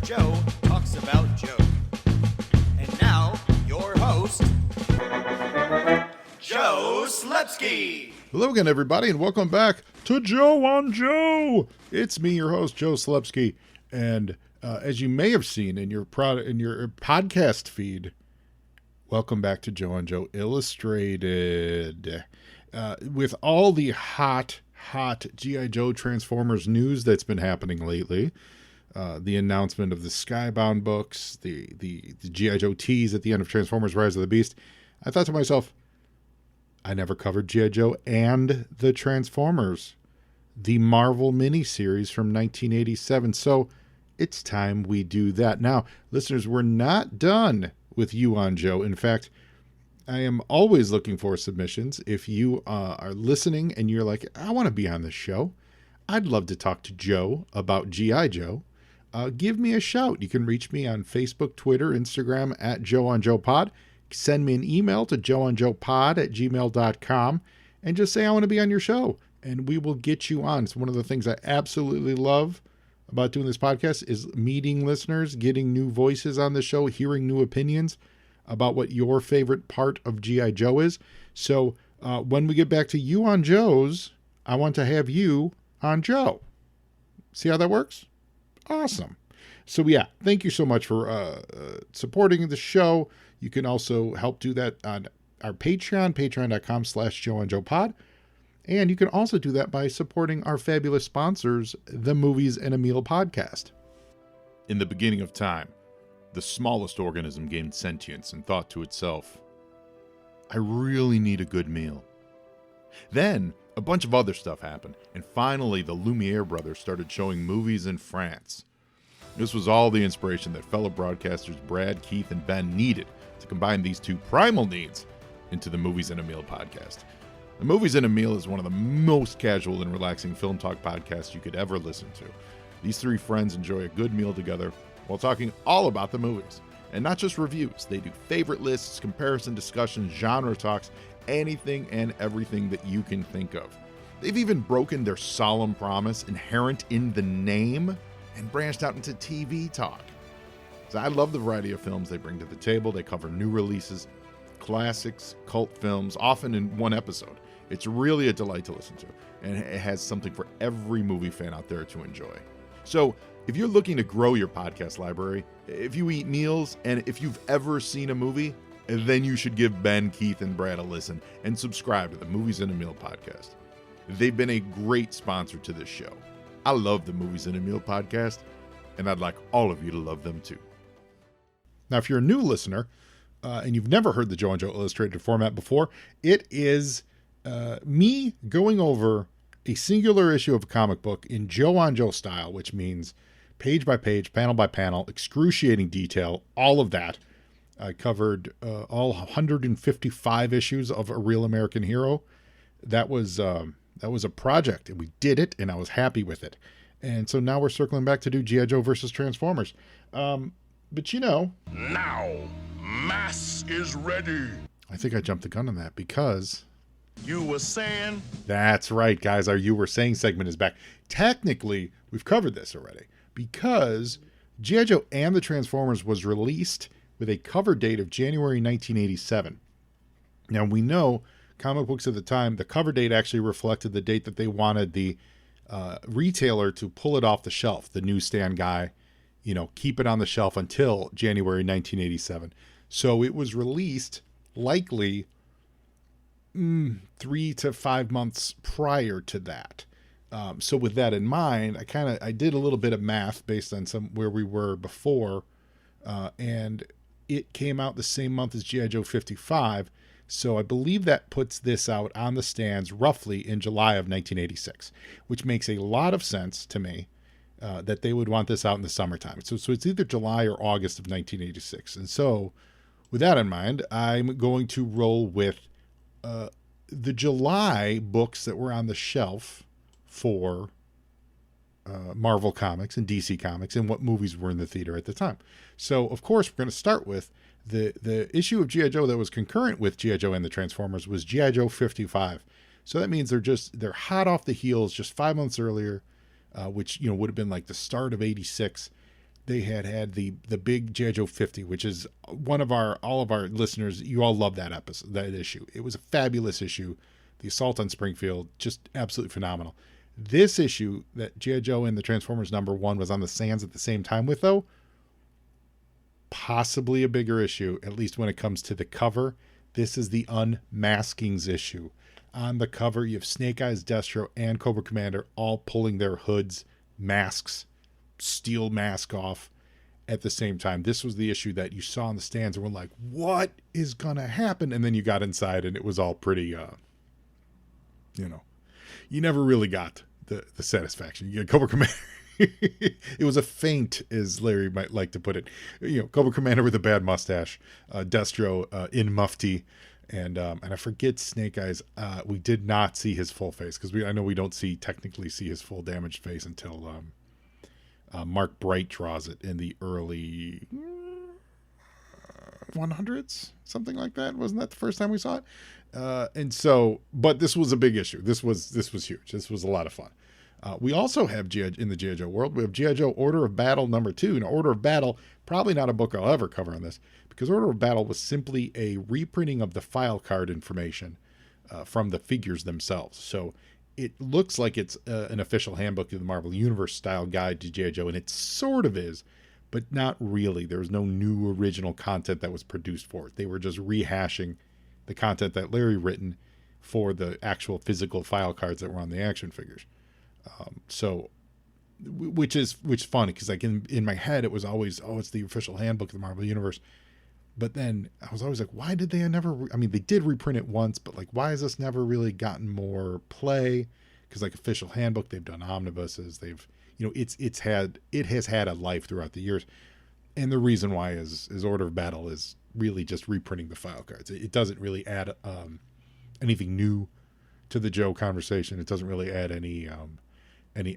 Joe talks about Joe. And now, your host, Joe Slepsky. Hello again, everybody, and welcome back to Joe on Joe. It's me, your host, Joe Slepsky, and as you may have seen in your podcast feed, welcome back to Joe on Joe Illustrated. With all the hot G.I. Joe Transformers news that's been happening lately, the announcement of the Skybound books, the G.I. Joe tease at the end of Transformers Rise of the Beast, I thought to myself, I never covered G.I. Joe and the Transformers, the Marvel miniseries from 1987, so it's time we do that. Now, listeners, we're not done with You on Joe. In fact, I am always looking for submissions. If you are listening and you're like, I want to be on this show, I'd love to talk to Joe about G.I. Joe, give me a shout. You can reach me on Facebook, Twitter, Instagram at Joe on Joe Pod. Send me an email to joeonjoepod@gmail.com and just say I want to be on your show, and we will get you on. It's one of the things I absolutely love about doing this podcast is meeting listeners, getting new voices on the show, hearing new opinions about what your favorite part of G.I. Joe is. So when we get back to You on Joe's, I want to have you on Joe. See how that works? Awesome. So yeah, thank you so much for supporting the show. You can also help do that on our Patreon, patreon.com/JoeOnJoePod. And you can also do that by supporting our fabulous sponsors, the Movies and a Meal podcast. In the beginning of time, the smallest organism gained sentience and thought to itself, I really need a good meal. Then, a bunch of other stuff happened, and finally the Lumiere brothers started showing movies in France. This was all the inspiration that fellow broadcasters Brad, Keith, and Ben needed to combine these two primal needs into the Movies and a Meal podcast. The Movies and a Meal is one of the most casual and relaxing film talk podcasts you could ever listen to. These three friends enjoy a good meal together while talking all about the movies. And not just reviews. They do favorite lists, comparison discussions, genre talks, anything and everything that you can think of. They've even broken their solemn promise inherent in the name and branched out into TV talk. So I love the variety of films they bring to the table. They cover new releases, classics, cult films, often in one episode. It's really a delight to listen to, and it has something for every movie fan out there to enjoy. So if you're looking to grow your podcast library, if you eat meals, and if you've ever seen a movie, then you should give Ben, Keith, and Brad a listen and subscribe to the Movies and a Meal podcast. They've been a great sponsor to this show. I love the Movies and a Meal podcast, and I'd like all of you to love them too. Now, if you're a new listener, and you've never heard the Joe and Joe Illustrated format before, it is me going over a singular issue of a comic book in Joe on Joe style, which means page by page, panel by panel, excruciating detail, all of that. I covered all 155 issues of A Real American Hero. That was a project, and we did it, and I was happy with it. And so now we're circling back to do G.I. Joe versus Transformers. But you know... Now, mass is ready. I think I jumped the gun on that because... You were saying? That's right, guys. Our You Were Saying segment is back. Technically, we've covered this already because G.I. Joe and the Transformers was released with a cover date of January 1987. Now, we know comic books at the time, the cover date actually reflected the date that they wanted the retailer to pull it off the shelf, the newsstand guy, keep it on the shelf until January 1987. So it was released likely 3 to 5 months prior to that. So with that in mind, I did a little bit of math based on where we were before, and it came out the same month as G.I. Joe 55. So I believe that puts this out on the stands roughly in July of 1986, which makes a lot of sense to me that they would want this out in the summertime. So it's either July or August of 1986. And so with that in mind, I'm going to roll with the July books that were on the shelf for Marvel Comics and DC Comics and what movies were in the theater at the time. So, of course, we're going to start with the issue of G.I. Joe that was concurrent with G.I. Joe and the Transformers was G.I. Joe 55. So that means they're hot off the heels just 5 months earlier, which, would have been like the start of 86. they had the big G.I. Joe 50, which is all of our listeners, you all love that episode, that issue. It was a fabulous issue. The assault on Springfield, just absolutely phenomenal. This issue that G.I. Joe and the Transformers #1 was on the sands at the same time with, though, possibly a bigger issue, at least when it comes to the cover. This is the Unmaskings issue. On the cover, you have Snake Eyes, Destro, and Cobra Commander all pulling their hoods, masks, steel mask off at the same time. This was the issue that you saw in the stands and were like, what is going to happen? And then you got inside and it was all pretty, you never really got the satisfaction. You get Cobra Commander. It was a feint, as Larry might like to put it. Cobra Commander with a bad mustache, Destro in mufti, and I forget Snake Eyes. We did not see his full face because I know we don't technically see his full damaged face until Mark Bright draws it in the early 100s, something like that. Wasn't that the first time we saw it? But this was a big issue. This was huge. This was a lot of fun. We also have in the G.I. Joe world, we have G.I. Joe Order of Battle #2. Now, Order of Battle, probably not a book I'll ever cover on this, because Order of Battle was simply a reprinting of the file card information from the figures themselves. So it looks like it's an official handbook of the Marvel Universe style guide to G.I. Joe, and it sort of is, but not really. There was no new original content that was produced for it. They were just rehashing the content that Larry written for the actual physical file cards that were on the action figures. Which is funny because like in my head it was always, it's the official handbook of the Marvel Universe, but then I was always like, why did they never? I mean, they did reprint it once, but like, why has this never really gotten more play? Because like official handbook, they've done omnibuses, it has had a life throughout the years, and the reason why is Order of Battle is really just reprinting the file cards. It doesn't really add anything new to the Joe conversation. It doesn't really add any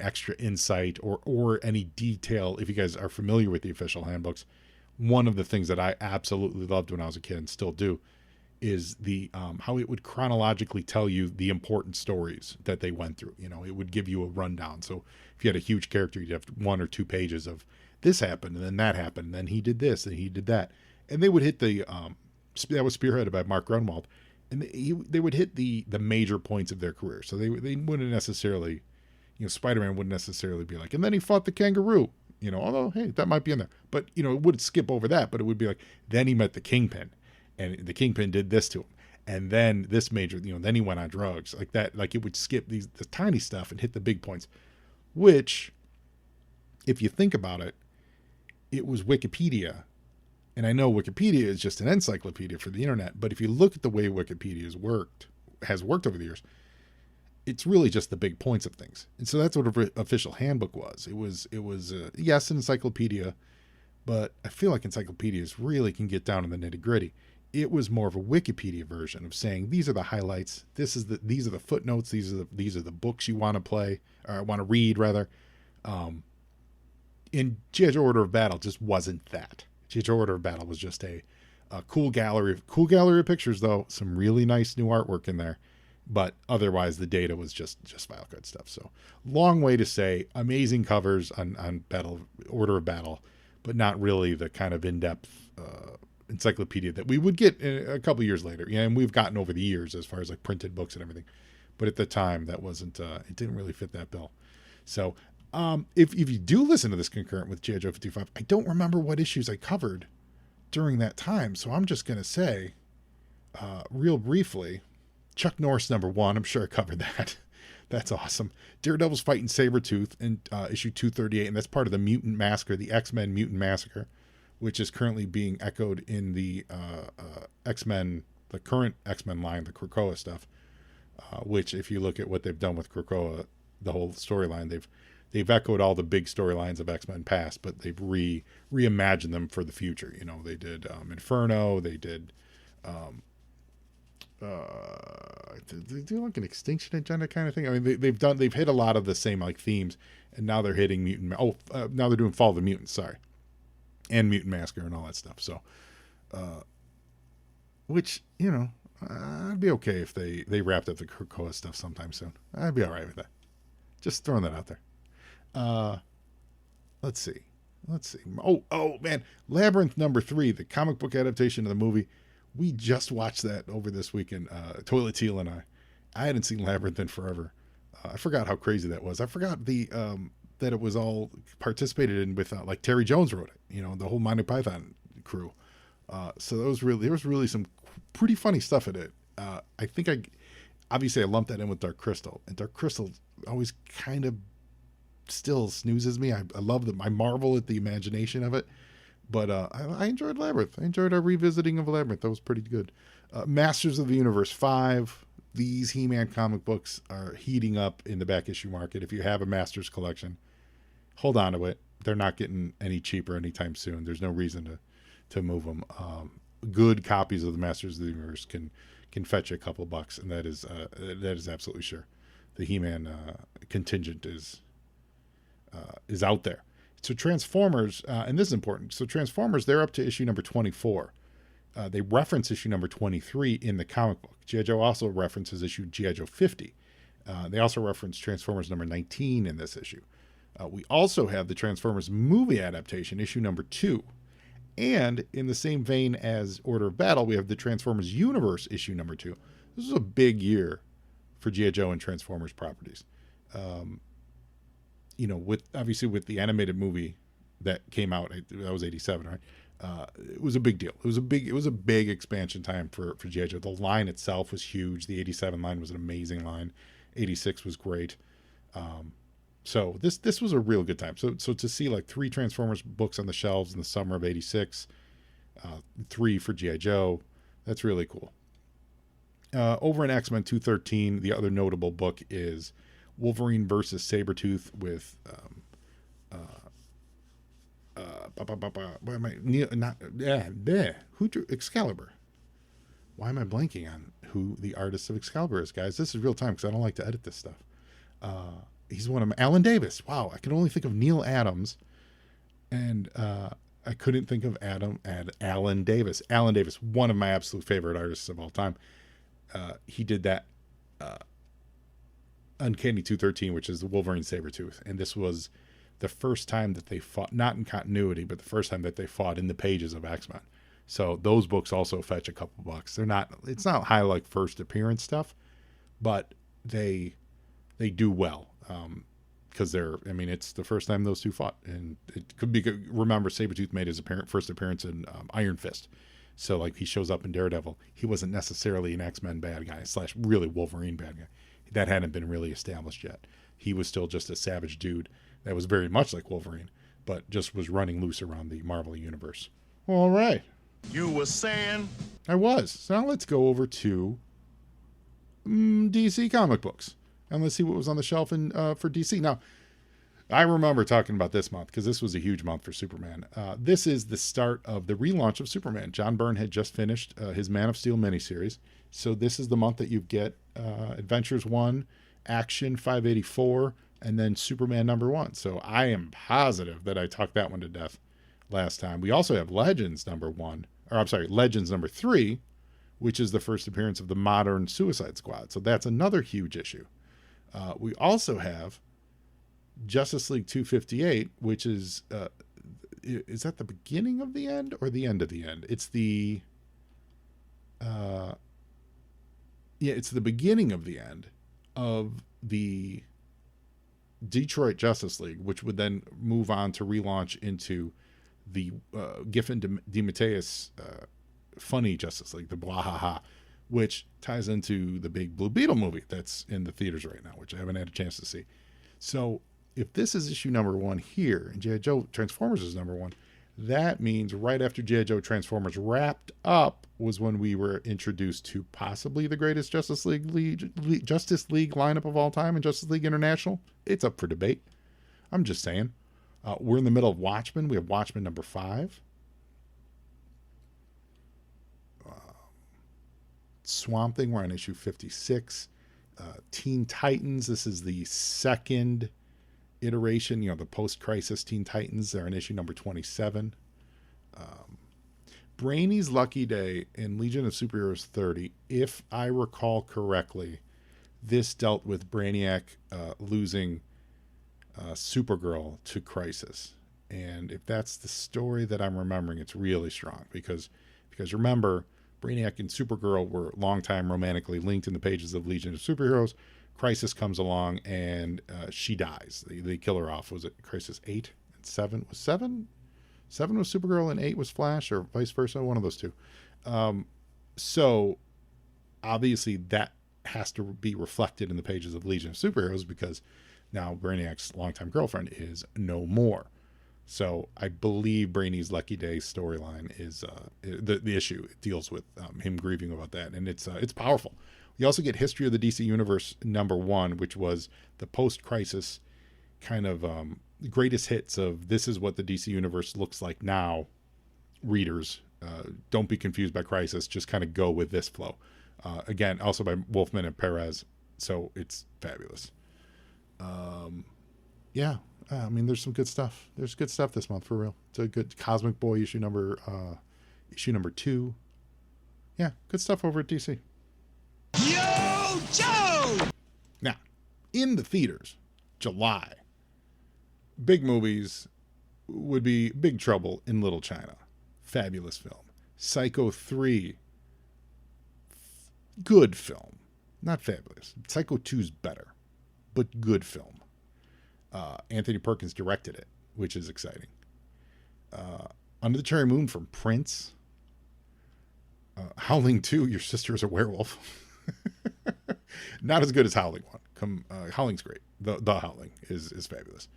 extra insight or any detail. If you guys are familiar with the official handbooks, one of the things that I absolutely loved when I was a kid and still do is the how it would chronologically tell you the important stories that they went through. It would give you a rundown. So if you had a huge character, you'd have 1 or 2 pages of this happened and then that happened and then he did this and he did that, and they would hit the that was spearheaded by Mark Grunwald, and they would hit the major points of their career. So they wouldn't necessarily, Spider-Man wouldn't necessarily be like, and then he fought the kangaroo, although, hey, that might be in there. But, it would skip over that, but it would be like, then he met the Kingpin, and the Kingpin did this to him. And then this major, then he went on drugs. Like that, like it would skip the tiny stuff and hit the big points, which, if you think about it, it was Wikipedia. And I know Wikipedia is just an encyclopedia for the internet, but if you look at the way Wikipedia has worked over the years, it's really just the big points of things. And so that's what an official handbook was. It was yes, an encyclopedia, but I feel like encyclopedias really can get down in the nitty gritty. It was more of a Wikipedia version of saying, these are the highlights. These are the footnotes. These are the books you want to play or want to read rather. In G.I. Joe Order of Battle just wasn't that. G.I. Joe Order of Battle was just a cool gallery of pictures, though. Some really nice new artwork in there. But otherwise, the data was just file card stuff. So long way to say amazing covers on Order of Battle, but not really the kind of in-depth encyclopedia that we would get a couple years later. And we've gotten over the years as far as like printed books and everything. But at the time, that wasn't. It didn't really fit that bill. So if you do listen to this concurrent with G.I. Joe 55, I don't remember what issues I covered during that time. So I'm just going to say, real briefly, Chuck Norris #1. I'm sure I covered that. That's awesome. Daredevil's fighting Sabretooth in issue 238, and that's part of the Mutant Massacre, the X-Men Mutant Massacre, which is currently being echoed in the X-Men, the current X-Men line, the Krakoa stuff. Which, if you look at what they've done with Krakoa, the whole storyline, they've echoed all the big storylines of X-Men past, but they've reimagined them for the future. They did Inferno, they did. They do like an Extinction Agenda kind of thing. I mean, they've hit a lot of the same like themes, and now they're hitting Mutant. Now they're doing Fall of the Mutants, sorry, and Mutant Massacre and all that stuff. So, which I'd be okay if they wrapped up the Krakoa stuff sometime soon. I'd be all right with that. Just throwing that out there. Let's see. Let's see. Oh man, Labyrinth #3, the comic book adaptation of the movie. We just watched that over this weekend. Toilet Teal and I hadn't seen Labyrinth in forever. I forgot how crazy that was. I forgot that it was all participated in with like Terry Jones wrote it. You know, the whole Monty Python crew. So there was really some pretty funny stuff in it. I think obviously I lumped that in with Dark Crystal, and Dark Crystal always kind of still snoozes me. I love I marvel at the imagination of it, but I enjoyed Labyrinth. I enjoyed our revisiting of Labyrinth. That was pretty good. Masters of the Universe 5. These He-Man comic books are heating up in the back issue market. If you have a Masters collection, hold on to it. They're not getting any cheaper anytime soon. There's no reason to move them. Good copies of the Masters of the Universe can fetch you a couple bucks, and that is absolutely sure. The He-Man contingent is out there. So Transformers, and this is important. So Transformers, they're up to issue number 24. They reference issue number 23 in the comic book. G.I. Joe also references issue G.I. Joe 50. They also reference Transformers number 19 in this issue. We also have the Transformers movie adaptation, issue number 2. And in the same vein as Order of Battle, we have the Transformers Universe issue number 2. This is a big year for G.I. Joe and Transformers properties. You know, with the animated movie that came out, that was 87, right? It was a big deal. It was a big expansion time for G.I. Joe. The line itself was huge. The 87 line was an amazing line. 86 was great. So this was a real good time. So to see like 3 Transformers books on the shelves in the summer of 86, 3 for G.I. Joe, that's really cool. Over in X-Men 213, the other notable book is Wolverine versus Sabretooth with who drew Excalibur? Why am I blanking on who the artist of Excalibur is, guys? This is real time because I don't like to edit this stuff. He's one of them. Alan Davis. Wow, I can only think of Neil Adams, and I couldn't think of Alan Davis. Alan Davis, one of my absolute favorite artists of all time. He did that Uncanny 213, which is the Wolverine Sabretooth, and this was the first time that they fought, not in continuity, but the first time that they fought in the pages of X-Men. So those books also fetch a couple bucks. It's not high like first appearance stuff, but they do well. Because it's the first time those two fought, and it could be good. Remember, Sabretooth made his first appearance in Iron Fist. So like he shows up in Daredevil. He wasn't necessarily an X-Men bad guy / really Wolverine bad guy. That hadn't been really established yet. He was still just a savage dude that was very much like Wolverine, but just was running loose around the Marvel universe. All right. You were saying? I was. So now let's go over to DC comic books. And let's see what was on the shelf for DC. Now, I remember talking about this month because this was a huge month for Superman. This is the start of the relaunch of Superman. John Byrne had just finished his Man of Steel miniseries. So this is the month that you get Adventures 1, Action 584, and then Superman #1. So I am positive that I talked that one to death last time. We also have Legends #3, which is the first appearance of the modern Suicide Squad. So that's another huge issue. We also have Justice League 258, which is that the beginning of the end or the end of the end? It's the it's the beginning of the end of the Detroit Justice League, which would then move on to relaunch into the Giffen DeMatteis funny Justice League, the Bwahaha, which ties into the big Blue Beetle movie that's in the theaters right now, which I haven't had a chance to see. So if this is issue #1 here and G.I. Joe Transformers is #1, that means right after G.I. Joe Transformers wrapped up was when we were introduced to possibly the greatest Justice League lineup of all time in Justice League International. It's up for debate. I'm just saying. We're in the middle of Watchmen. We have Watchmen #5. Swamp Thing, we're on issue 56. Teen Titans, this is the second iteration, the post-crisis Teen Titans. They're in issue number 27. Brainy's Lucky Day in Legion of Superheroes 30, if I recall correctly, this dealt with Brainiac losing Supergirl to Crisis. And if that's the story that I'm remembering, it's really strong because remember, Brainiac and Supergirl were longtime romantically linked in the pages of Legion of Superheroes. Crisis comes along and she dies. They kill her off. Was it Crisis 8 and 7? Was 7? 7 was Supergirl and 8 was Flash, or vice versa? One of those two. So obviously that has to be reflected in the pages of Legion of Superheroes because now Brainiac's longtime girlfriend is no more. So I believe Brainy's Lucky Day storyline is the issue. It deals with him grieving about that, and it's powerful. We also get History of the DC Universe #1, which was the post-crisis kind of greatest hits of this is what the DC Universe looks like now. Readers, don't be confused by Crisis. Just kind of go with this flow. Again, also by Wolfman and Perez. So it's fabulous. Yeah. I mean, there's some good stuff. There's good stuff this month for real. It's a good Cosmic Boy issue number 2. Yeah, good stuff over at DC. Yo, Joe! Now, in the theaters, July, big movies would be Big Trouble in Little China. Fabulous film. Psycho 3, good film. Not fabulous. Psycho 2's better, but good film. Anthony Perkins directed it, which is exciting. Under the Cherry Moon from Prince. Howling 2, Your Sister is a Werewolf. Not as good as Howling 1. Howling's great. The Howling is fabulous.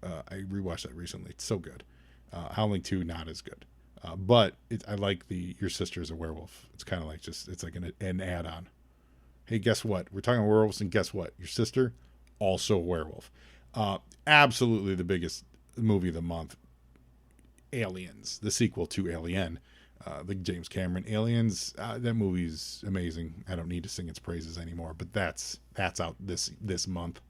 I rewatched that recently. It's so good. Howling 2, not as good. But I like the Your Sister is a Werewolf. It's kind of like it's like an add-on. Hey, guess what? We're talking werewolves, and guess what? Your sister, also a werewolf. Absolutely the biggest movie of the month. Aliens, the sequel to Alien, the James Cameron Aliens. That movie's amazing. I don't need to sing its praises anymore, but that's out this month.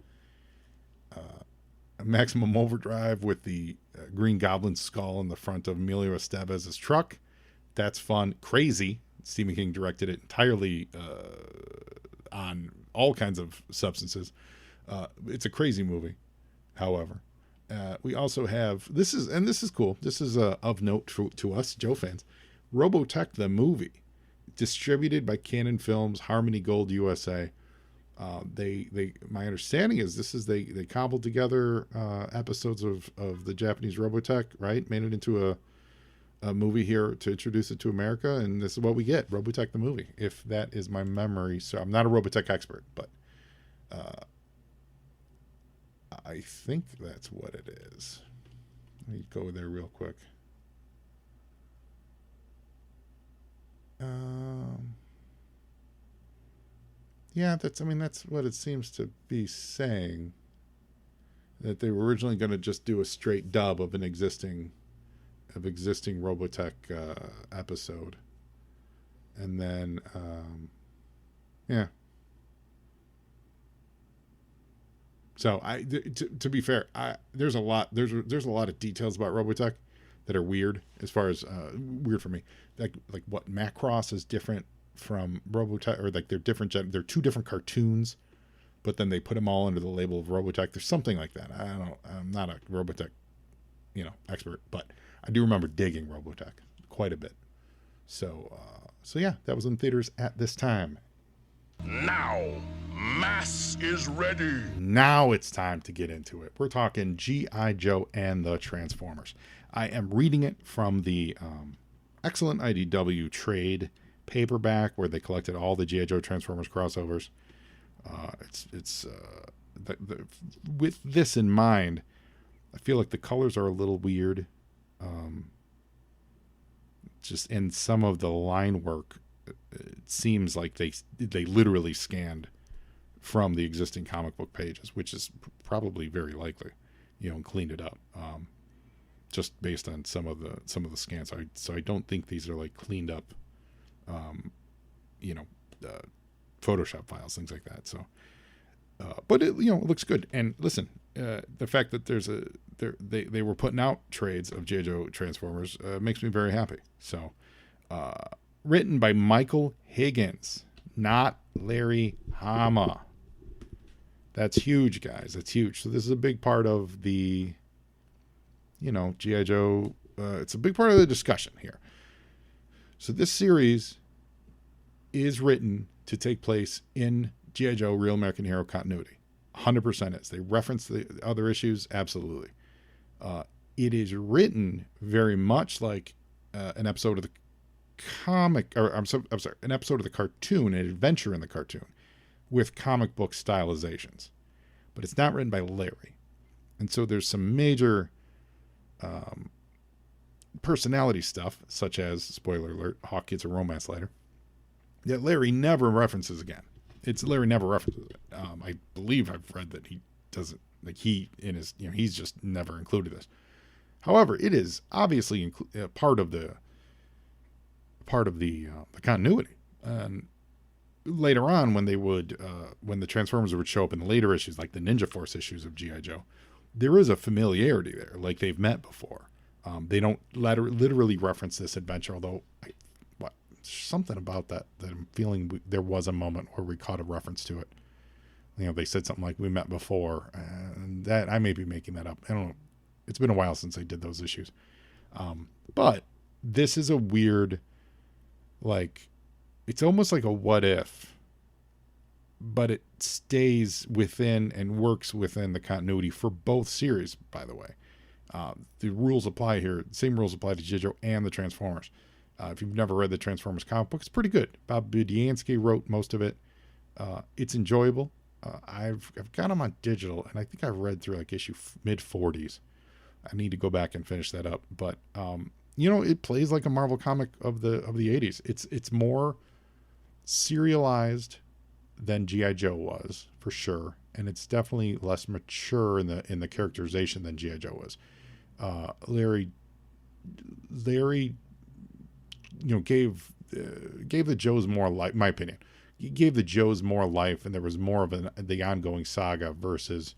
Maximum Overdrive with the Green Goblin skull in the front of Emilio Estevez's truck. That's fun. Crazy. Stephen King directed it entirely on all kinds of substances. It's a crazy movie. However, we also have this is cool. This is of note to us Joe fans. Robotech the movie, distributed by Canon Films, Harmony Gold USA. They my understanding is they cobbled together episodes of the Japanese Robotech, right? Made it into a movie here to introduce it to America, and this is what we get, Robotech the movie, if that is my memory. So I'm not a Robotech expert, but I think that's what it is. Let me go there real quick. Yeah, that's what it seems to be saying. That they were originally going to just do a straight dub of an existing Robotech episode, and then yeah. So to be fair, there's a lot of details about Robotech that are weird, as far as weird for me. Like what Macross is different from Robotech, or like they're different. They're two different cartoons, but then they put them all under the label of Robotech. There's something like that. I'm not a Robotech, expert, but I do remember digging Robotech quite a bit. So yeah, that was in theaters at this time. Now, mass is ready. Now it's time to get into it. We're talking G.I. Joe and the Transformers. I am reading it from the excellent IDW trade paperback where they collected all the G.I. Joe Transformers crossovers. With this in mind, I feel like the colors are a little weird. Just in some of the line work, it seems like they literally scanned from the existing comic book pages, which is probably very likely, and cleaned it up, just based on some of the scans. So I don't think these are like cleaned up, Photoshop files, things like that. So, but it looks good. And listen, the fact that they were putting out trades of G.I. Joe Transformers makes me very happy. So, written by Michael Higgins, not Larry Hama. That's huge, guys. That's huge. So this is a big part of the G.I. Joe, it's a big part of the discussion here. So this series is written to take place in G.I. Joe Real American Hero continuity. 100% is. They reference the other issues, absolutely. It is written very much like an episode of the comic, or I'm sorry, an episode of the cartoon, an adventure in the cartoon, with comic book stylizations. But it's not written by Larry. And so there's some major personality stuff, such as, spoiler alert, Hawk gets a romance letter, that Larry never references again. Larry never references it. I believe I've read that he doesn't, like he in his, he's just never included this. However, it is obviously part of the continuity. And later on, when the Transformers would show up in the later issues, like the Ninja Force issues of G.I. Joe, there is a familiarity there, like they've met before. They don't literally reference this adventure, although something about that I'm feeling there was a moment where we caught a reference to it. They said something like, we met before, and that I may be making that up. I don't know. It's been a while since I did those issues. But this is a weird, it's almost like a what if, but it stays within and works within the continuity for both series, by the way. The rules apply here. Same rules apply to G.I. Joe and the Transformers. If you've never read the Transformers comic book, it's pretty good. Bob Budiansky wrote most of it. It's enjoyable. I've got them on digital, and I think I've read through issue mid-40s. I need to go back and finish that up. But it plays like a Marvel comic of the 80s. It's more serialized than G.I. Joe was, for sure, and it's definitely less mature in the characterization than G.I. Joe was. Larry gave the Joes more life, my opinion. He gave the Joes more life, and there was more of the ongoing saga versus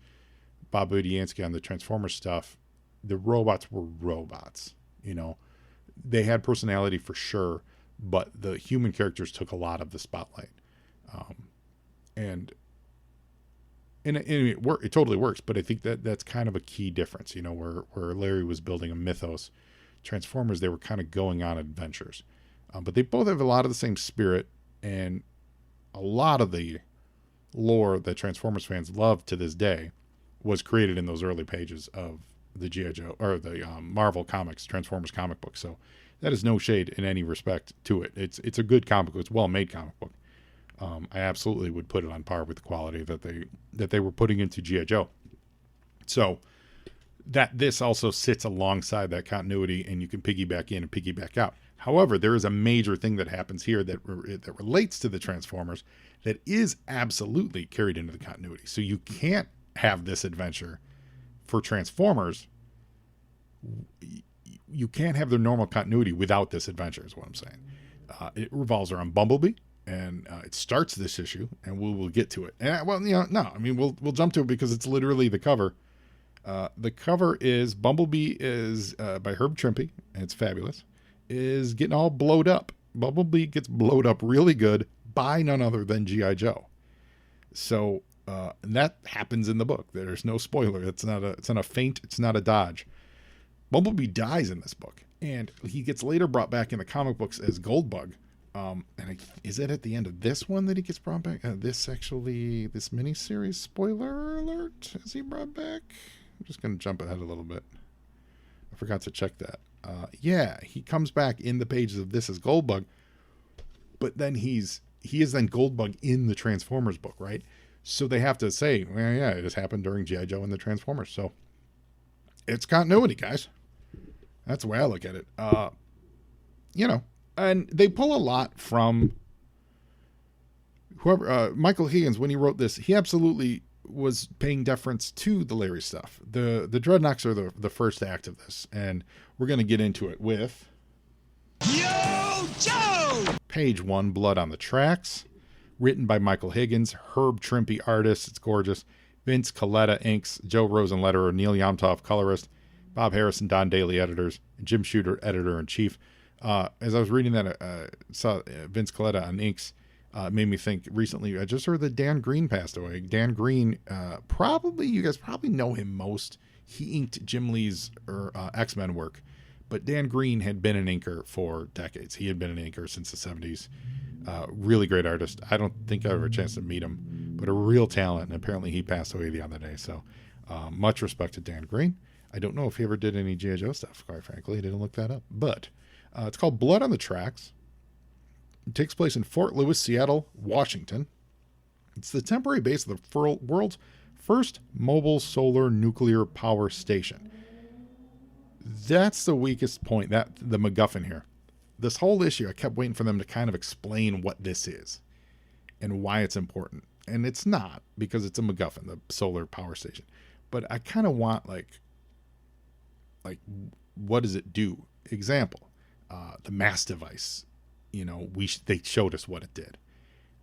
Bob Budiansky on the Transformers stuff. The robots were robots, They had personality for sure, but the human characters took a lot of the spotlight. And it totally works, but I think that's kind of a key difference, where Larry was building a mythos. Transformers, they were kind of going on adventures. But they both have a lot of the same spirit, and a lot of the lore that Transformers fans love to this day was created in those early pages of the G.I. Joe, or the Marvel Comics, Transformers comic book. So that is no shade in any respect to it. It's a good comic book. It's a well-made comic book. I absolutely would put it on par with the quality that they were putting into G.I. Joe. So that this also sits alongside that continuity, and you can piggyback in and piggyback out. However, there is a major thing that happens here that relates to the Transformers that is absolutely carried into the continuity. So you can't have this adventure for Transformers. You can't have the normal continuity without this adventure, is what I'm saying. It revolves around Bumblebee, and it starts this issue, and we'll get to it. And we'll jump to it because it's literally the cover. The cover is Bumblebee is by Herb Trimpe, and it's fabulous. Is getting all blowed up. Bumblebee gets blowed up really good by none other than G.I. Joe. So and that happens in the book. There's no spoiler. It's not a feint. It's not a dodge. Bumblebee dies in this book, and he gets later brought back in the comic books as Goldbug. Is it at the end of this one that he gets brought back? This miniseries, spoiler alert, is he brought back? I'm just going to jump ahead a little bit. I forgot to check that. He comes back in the pages of this as Goldbug, but then he is then Goldbug in the Transformers book, right? So they have to say, well, yeah, it has happened during G.I. Joe and the Transformers. So it's continuity, guys. That's the way I look at it. And they pull a lot from whoever, Michael Higgins, when he wrote this, he absolutely was paying deference to the Larry stuff. The Dreadnoks are the first act of this, and we're going to get into it with Yo, Joe! Page 1, Blood on the Tracks, written by Michael Higgins, Herb Trimpe artist, it's gorgeous, Vince Coletta inks, Joe Rosen letterer, Neil Yomtov colorist, Bob Harrison, Don Daly editors, and Jim Shooter editor-in-chief. As I was reading that, saw Vince Coletta on inks. It made me think recently, I just heard that Dan Green passed away. Dan Green, you guys probably know him most. He inked Jim Lee's X-Men work. But Dan Green had been an inker for decades. He had been an inker since the 70s. Really great artist. I don't think I ever had a chance to meet him, but a real talent. And apparently he passed away the other day. So much respect to Dan Green. I don't know if he ever did any G.I. Joe stuff, quite frankly. I didn't look that up. But it's called Blood on the Tracks. It takes place in Fort Lewis, Seattle, Washington. It's the temporary base of the world's first mobile solar nuclear power station. That's the weakest point, the MacGuffin here. This whole issue, I kept waiting for them to kind of explain what this is and why it's important. And it's not, because it's a MacGuffin, the solar power station. But I kind of want, like, what does it do? Example, the mass device. They showed us what it did.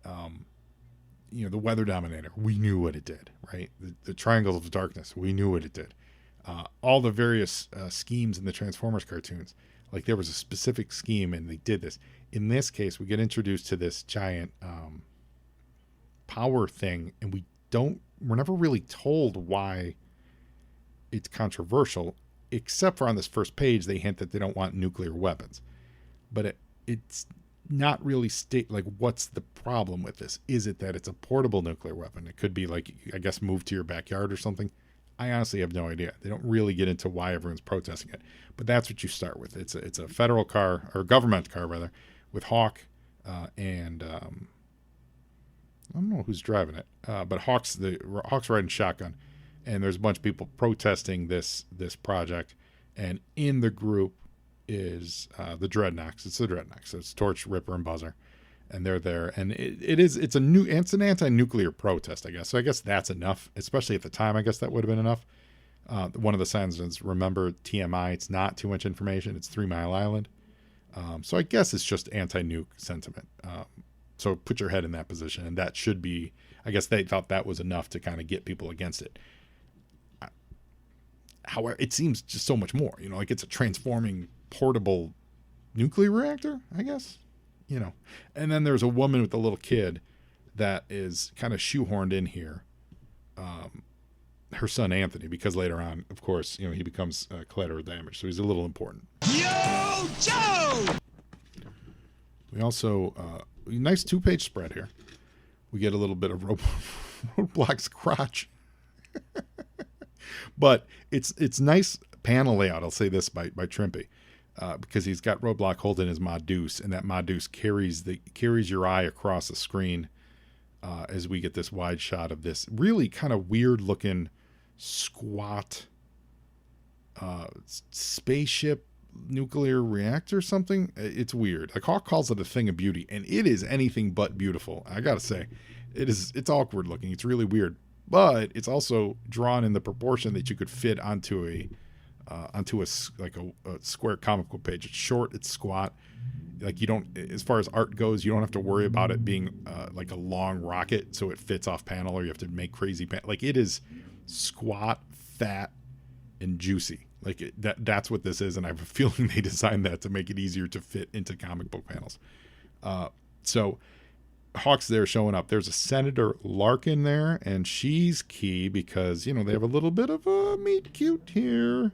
The weather dominator, we knew what it did, right? The triangles of darkness, we knew what it did. All the various schemes in the Transformers cartoons, like there was a specific scheme and they did this. In this case, we get introduced to this giant power thing, and we're never really told why it's controversial, except for on this first page, they hint that they don't want nuclear weapons. But it's not really what's the problem with this? Is it that it's a portable nuclear weapon? It could be moved to your backyard or something. I honestly have no idea. They don't really get into why everyone's protesting it, but that's what you start with. It's a federal car, or government car rather, with Hawk and I don't know who's driving it, but Hawk's riding shotgun, and there's a bunch of people protesting this project, and in the group is the Dreadnoks. It's the Dreadnoks. So it's Torch, Ripper, and Buzzer, and they're there. And it's an anti-nuclear protest, I guess. So I guess that's enough, especially at the time. I guess that would have been enough. One of the signs is, remember, TMI. It's not too much information. It's 3 Mile Island. So I guess it's just anti-nuke sentiment. So put your head in that position, and that should be. I guess they thought that was enough to kind of get people against it. However, it seems just so much more. It's a transforming portable nuclear reactor, I guess. And then there's a woman with a little kid that is kind of shoehorned in here. Her son Anthony, because later on, of course, he becomes collateral damage, so he's a little important. Yo, Joe! We also nice 2-page spread here. We get a little bit of Roadblock's crotch, but it's nice panel layout. I'll say this by Trimpe. Because he's got Roadblock holding his Modus, and that Modus carries your eye across the screen as we get this wide shot of this really kind of weird looking squat spaceship nuclear reactor something. It's weird. Like Hawk calls it a thing of beauty, and it is anything but beautiful. I gotta say, it's awkward looking. It's really weird, but it's also drawn in the proportion that you could fit onto a square comic book page. It's short, it's squat. Like you don't, as far as art goes, you don't have to worry about it being like a long rocket so it fits off panel, or you have to make crazy like it is squat, fat, and juicy. Like that's what this is, and I have a feeling they designed that to make it easier to fit into comic book panels. So Hawk's there showing up. There's a Senator Larkin there, and she's key because they have a little bit of a meet cute here.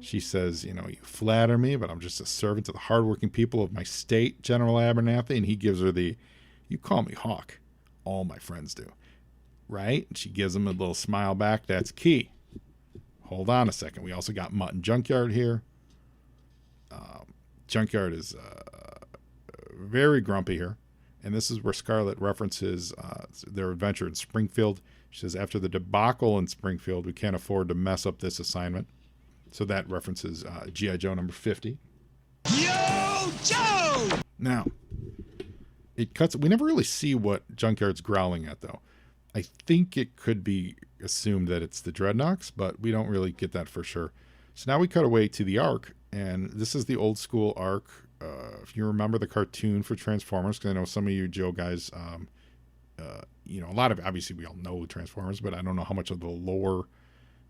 She says, you flatter me, but I'm just a servant to the hardworking people of my state, General Abernathy. And he gives her you call me Hawk. All my friends do. Right? And she gives him a little smile back. That's key. Hold on a second. We also got Mutt and Junkyard here. Junkyard is very grumpy here. And this is where Scarlet references their adventure in Springfield. She says, after the debacle in Springfield, we can't afford to mess up this assignment. So that references G.I. Joe number 50. Yo, Joe! Now, it cuts. We never really see what Junkyard's growling at, though. I think it could be assumed that it's the Dreadnoks, but we don't really get that for sure. So now we cut away to the Ark, and this is the old school Ark. If you remember the cartoon for Transformers, because I know some of you Joe guys, a lot of, obviously we all know Transformers, but I don't know how much of the lore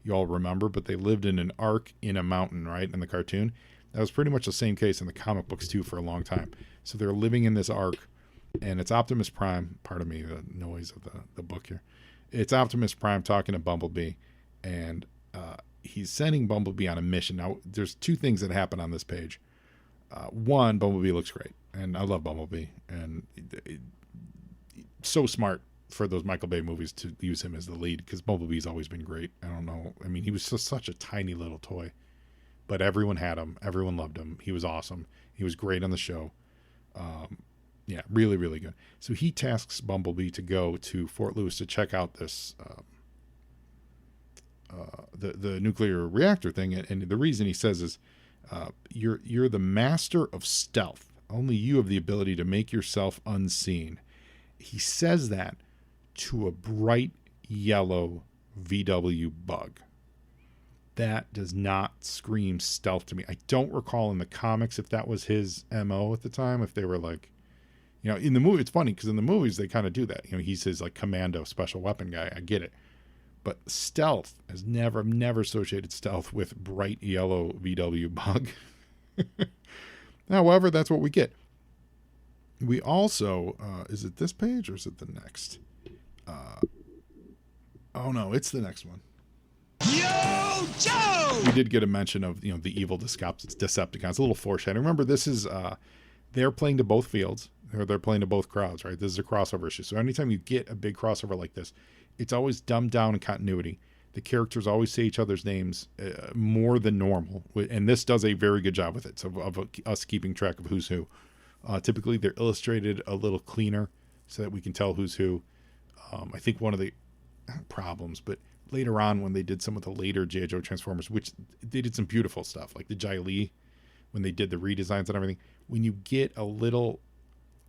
you all remember, but they lived in an ark in a mountain, right, in the cartoon. That was pretty much the same case in the comic books, too, for a long time. So they're living in this ark, And it's Optimus Prime. Pardon me, the noise of the book here. It's Optimus Prime talking to Bumblebee, and he's sending Bumblebee on a mission. Now, there's two things that happen on this page. One, Bumblebee looks great, and I love Bumblebee, and so smart for those Michael Bay movies to use him as the lead, because Bumblebee's always been great. I don't know. I mean, he was just such a tiny little toy, but everyone had him. Everyone loved him. He was awesome. He was great on the show. Yeah, really, really good. So he tasks Bumblebee to go to Fort Lewis to check out this the nuclear reactor thing, and the reason he says is you're the master of stealth. Only you have the ability to make yourself unseen. He says that to a bright yellow VW Bug. That does not scream stealth to me. I don't recall in the comics if that was his MO at the time, if they were like, you know, in the movie, it's funny because in the movies they kind of do that. You know, he's his like commando special weapon guy. I get it. But stealth has never associated stealth with bright yellow VW Bug. However, that's what we get. We also, is it this page or is it the next? Oh no, it's the next one. Yo, Joe! We did get a mention of, you know, the evil Decepticons. A little foreshadowing. Remember, this is, they're playing to both fields. They're playing to both crowds, right? This is a crossover issue. So anytime you get a big crossover like this, it's always dumbed down in continuity. The characters always say each other's names more than normal. And this does a very good job with it, so of us keeping track of who's who. Typically, they're illustrated a little cleaner so that we can tell who's who. I think one of the problems, but later on when they did some of the later G.I. Joe Transformers, which they did some beautiful stuff, like the Jai Lee, when they did the redesigns and everything, when you get a little,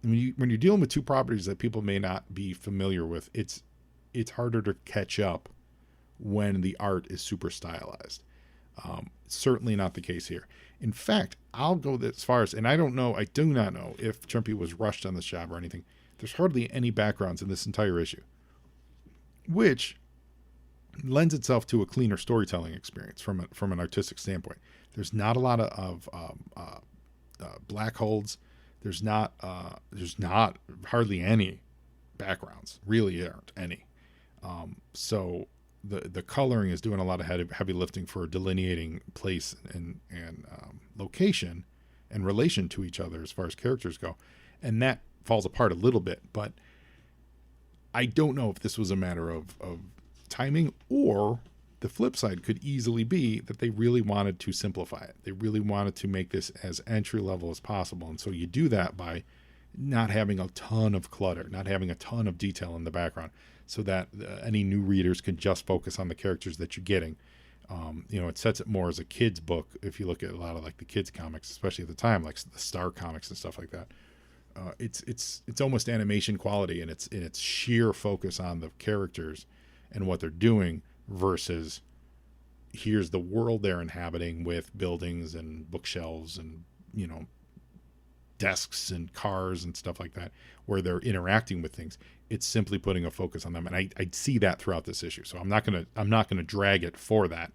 when you're dealing with two properties that people may not be familiar with, it's harder to catch up when the art is super stylized. Certainly not the case here. In fact, I'll go as far as, and I do not know if Trimpe was rushed on this job or anything. There's hardly any backgrounds in this entire issue, which lends itself to a cleaner storytelling experience from an artistic standpoint. There's not a lot of black holds. There's not hardly any backgrounds. Really aren't any. So the coloring is doing a lot of heavy lifting for delineating place and location and relation to each other as far as characters go, and that falls apart a little bit. But I don't know if this was a matter of timing, or the flip side could easily be that they really wanted to simplify it. They really wanted to make this as entry level as possible, and so you do that by not having a ton of clutter, not having a ton of detail in the background, so that any new readers can just focus on the characters that you're getting. It sets it more as a kid's book. If you look at a lot of like the kids comics, especially at the time, like the Star comics and stuff like that, it's almost animation quality, and it's sheer focus on the characters and what they're doing versus here's the world they're inhabiting with buildings and bookshelves and, you know, desks and cars and stuff like that, where they're interacting with things. It's simply putting a focus on them, and I see that throughout this issue. So I'm not gonna drag it for that,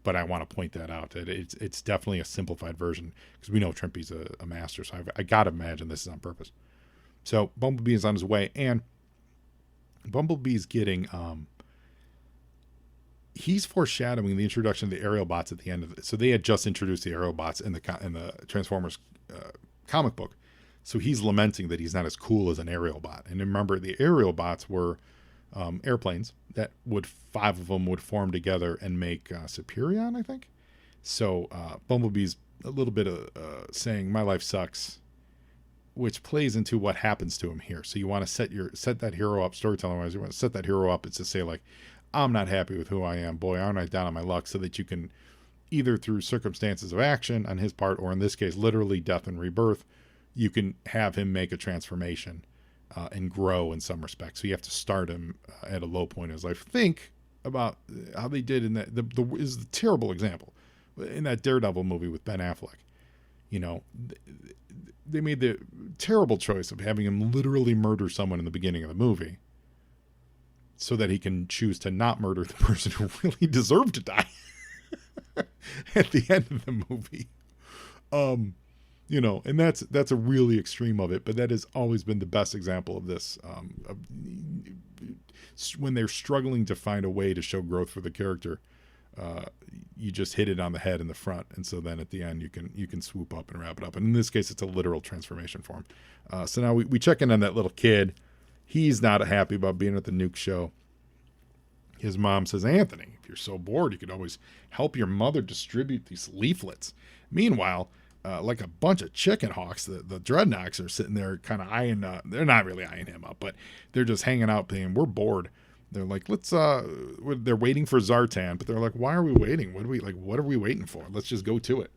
but I want to point that out, that it's definitely a simplified version, because we know Trimpe's a master. So I gotta imagine this is on purpose. So Bumblebee is on his way, and Bumblebee's getting he's foreshadowing the introduction of the aerial bots at the end of it. So they had just introduced the aerial bots in the Transformers comic book. So he's lamenting that he's not as cool as an aerial bot. And remember, the aerial bots were airplanes that 5 of them would form together and make Superion, I think. So Bumblebee's a little bit of saying, "My life sucks," which plays into what happens to him here. So you want to set that hero up, storytelling wise. You want to set that hero up. It's to say, like, I'm not happy with who I am. Boy, aren't I down on my luck? So that you can, either through circumstances of action on his part, or in this case, literally death and rebirth, you can have him make a transformation and grow in some respects. So you have to start him at a low point in his life. Think about how they did in that. Is the terrible example in that Daredevil movie with Ben Affleck. You know, they made the terrible choice of having him literally murder someone in the beginning of the movie, so that he can choose to not murder the person who really deserved to die at the end of the movie. And that's a really extreme of it, but that has always been the best example of this. When they're struggling to find a way to show growth for the character, you just hit it on the head in the front, and so then at the end you can swoop up and wrap it up. And in this case, it's a literal transformation for him. So now we check in on that little kid. He's not happy about being at the Nuke show. His mom says, Anthony, if you're so bored, you could always help your mother distribute these leaflets. Meanwhile, like a bunch of chicken hawks, the Dreadnoks are sitting there kind of eyeing, they're not really eyeing him up, but they're just hanging out saying, we're bored. They're like, they're waiting for Zartan, but they're like, why are we waiting? What are we waiting for? Let's just go to it.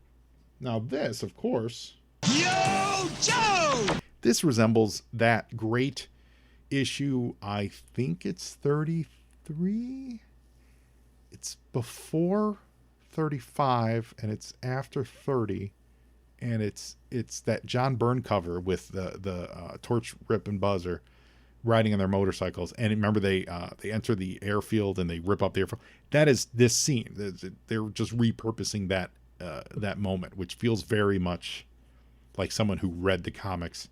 Now this, of course, Yo, Joe! This resembles that great issue, I think it's 33. It's before 35 and it's after 30. And it's that John Byrne cover with the Torch, Rip, and Buzzer riding on their motorcycles. And remember, they enter the airfield and they rip up the airfield. That is this scene. They're just repurposing that moment, which feels very much like someone who read the comics.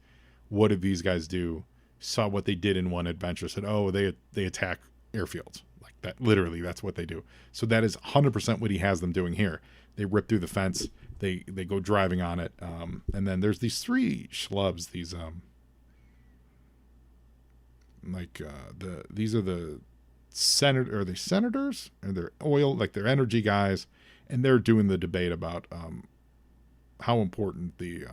What did these guys do? Saw what they did in one adventure. Said, oh, they attack airfields. Like that. Literally, that's what they do. So that is 100% what he has them doing here. They rip through the fence. They go driving on it. And then there's these three schlubs. These these are the are they senators? Or they're oil, like they're energy guys, and they're doing the debate about how important the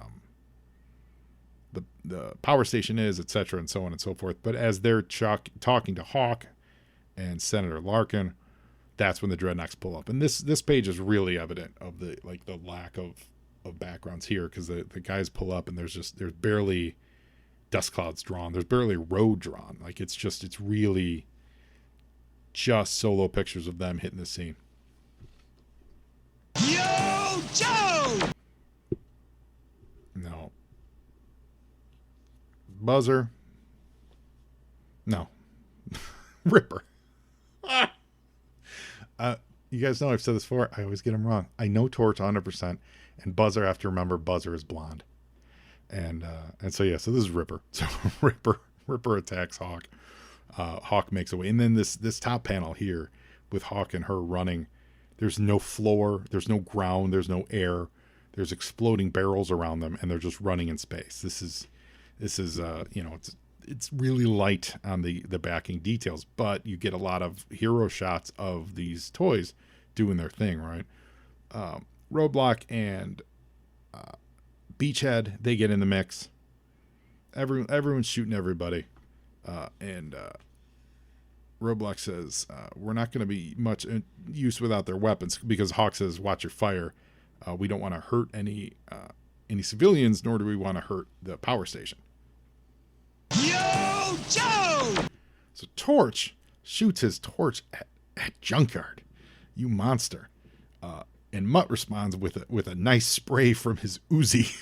power station is, etc., and so on and so forth. But as they're talking to Hawk and Senator Larkin, that's when the Dreadnoks pull up. And this page is really evident of the lack of backgrounds here, because the guys pull up and there's barely dust clouds drawn. There's barely a road drawn. Like it's really just solo pictures of them hitting the scene. Yo, Joe! No. Buzzer. No. Ripper. You guys know I've said this before. I always get them wrong. I know Torch 100%, and Buzzer, I have to remember Buzzer is blonde. And so this is Ripper. So Ripper attacks Hawk. Hawk makes away. And then this top panel here with Hawk and her running, there's no floor, there's no ground, there's no air. There's exploding barrels around them, and they're just running in space. This is it's really light on the backing details, but you get a lot of hero shots of these toys doing their thing, right? Roadblock and Beachhead, they get in the mix. Everyone's shooting everybody, and Roadblock says, we're not going to be much use without their weapons, because Hawk says, watch your fire. We don't want to hurt any civilians, nor do we want to hurt the power station. Yo, Joe! So Torch shoots his torch at Junkyard. You monster. And Mutt responds with a nice spray from his Uzi.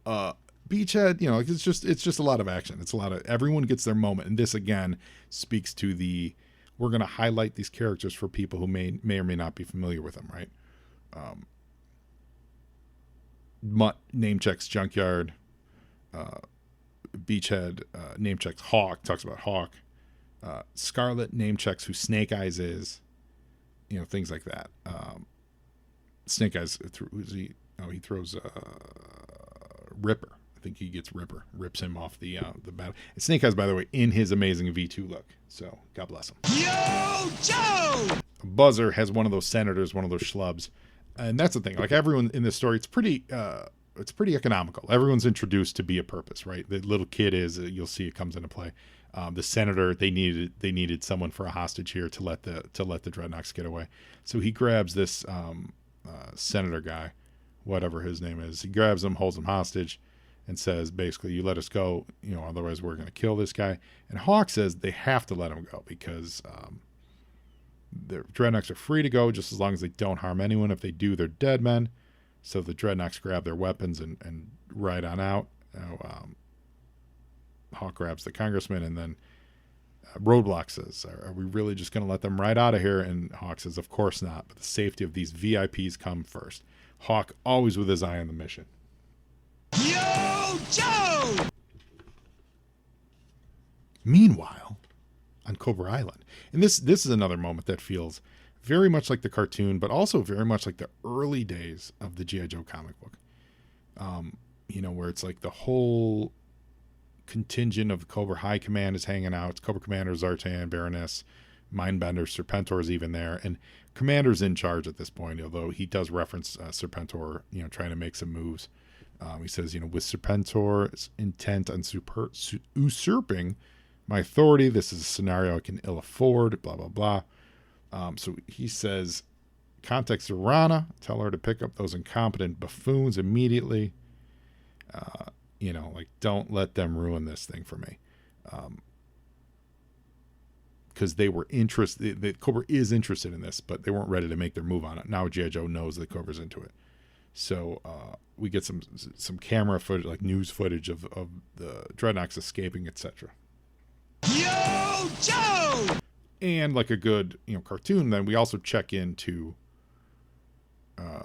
Beachhead, it's just a lot of action. It's a lot of, everyone gets their moment. And this again speaks to we're going to highlight these characters for people who may or may not be familiar with them, right? Mutt name checks Junkyard. Beachhead name checks Hawk, talks about Hawk. Scarlet name checks who Snake Eyes is. Things like that. Snake Eyes, he throws Ripper. I think he gets Ripper, rips him off the battle. And Snake Eyes, by the way, in his amazing V2 look. So God bless him. Yo, Joe! Buzzer has one of those senators, one of those schlubs, and that's the thing. Like everyone in this story, it's pretty economical. Everyone's introduced to be a purpose, right? The little kid is, you'll see it comes into play. The senator, they needed someone for a hostage here to let the Dreadnoks get away. So he grabs this senator guy, whatever his name is. He grabs him, holds him hostage, and says, basically, you let us go, otherwise we're going to kill this guy. And Hawk says they have to let him go because the Dreadnoks are free to go just as long as they don't harm anyone. If they do, they're dead men. So the Dreadnoks grab their weapons and ride on out. Hawk grabs the congressman, and then Roadblock says, are we really just going to let them right out of here? And Hawk says, of course not, but the safety of these VIPs come first. Hawk always with his eye on the mission. Yo, Joe! Meanwhile, on Cobra Island, and this is another moment that feels very much like the cartoon, but also very much like the early days of the G.I. Joe comic book. Where it's like the whole contingent of Cobra High Command is hanging out. It's Cobra Commander, Zartan, Baroness, Mindbender, Serpentor's even there, and Commander's in charge at this point, although he does reference Serpentor, trying to make some moves. He says, with Serpentor's intent on usurping my authority, this is a scenario I can ill afford, blah, blah, blah. So he says, contact Zorana, tell her to pick up those incompetent buffoons immediately. Don't let them ruin this thing for me. Because they were interested, the Cobra is interested in this, but they weren't ready to make their move on it. Now G.I. Joe knows that Cobra's into it. So we get some camera footage, like news footage of the Dreadnoks escaping, etc. Yo, Joe! And like a good cartoon, then we also check into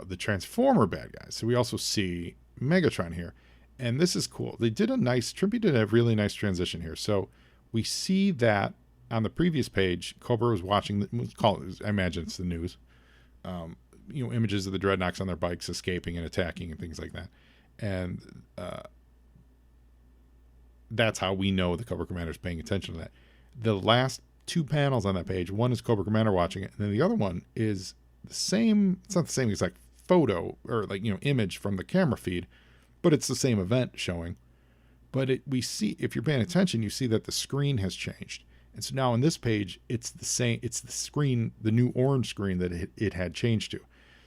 the Transformer bad guys. So we also see Megatron here. And this is cool. Trippy did a really nice transition here. So we see that on the previous page, Cobra was watching, I imagine it's the news, images of the Dreadnoks on their bikes escaping and attacking and things like that. And that's how we know the Cobra Commander is paying attention to that. The last two panels on that page, one is Cobra Commander watching it, and then the other one is the same, it's not the same exact photo or image from the camera feed, but it's the same event showing. But we see, if you're paying attention, you see that the screen has changed. And so now on this page, it's the same, it's the screen, the new orange screen that it had changed to.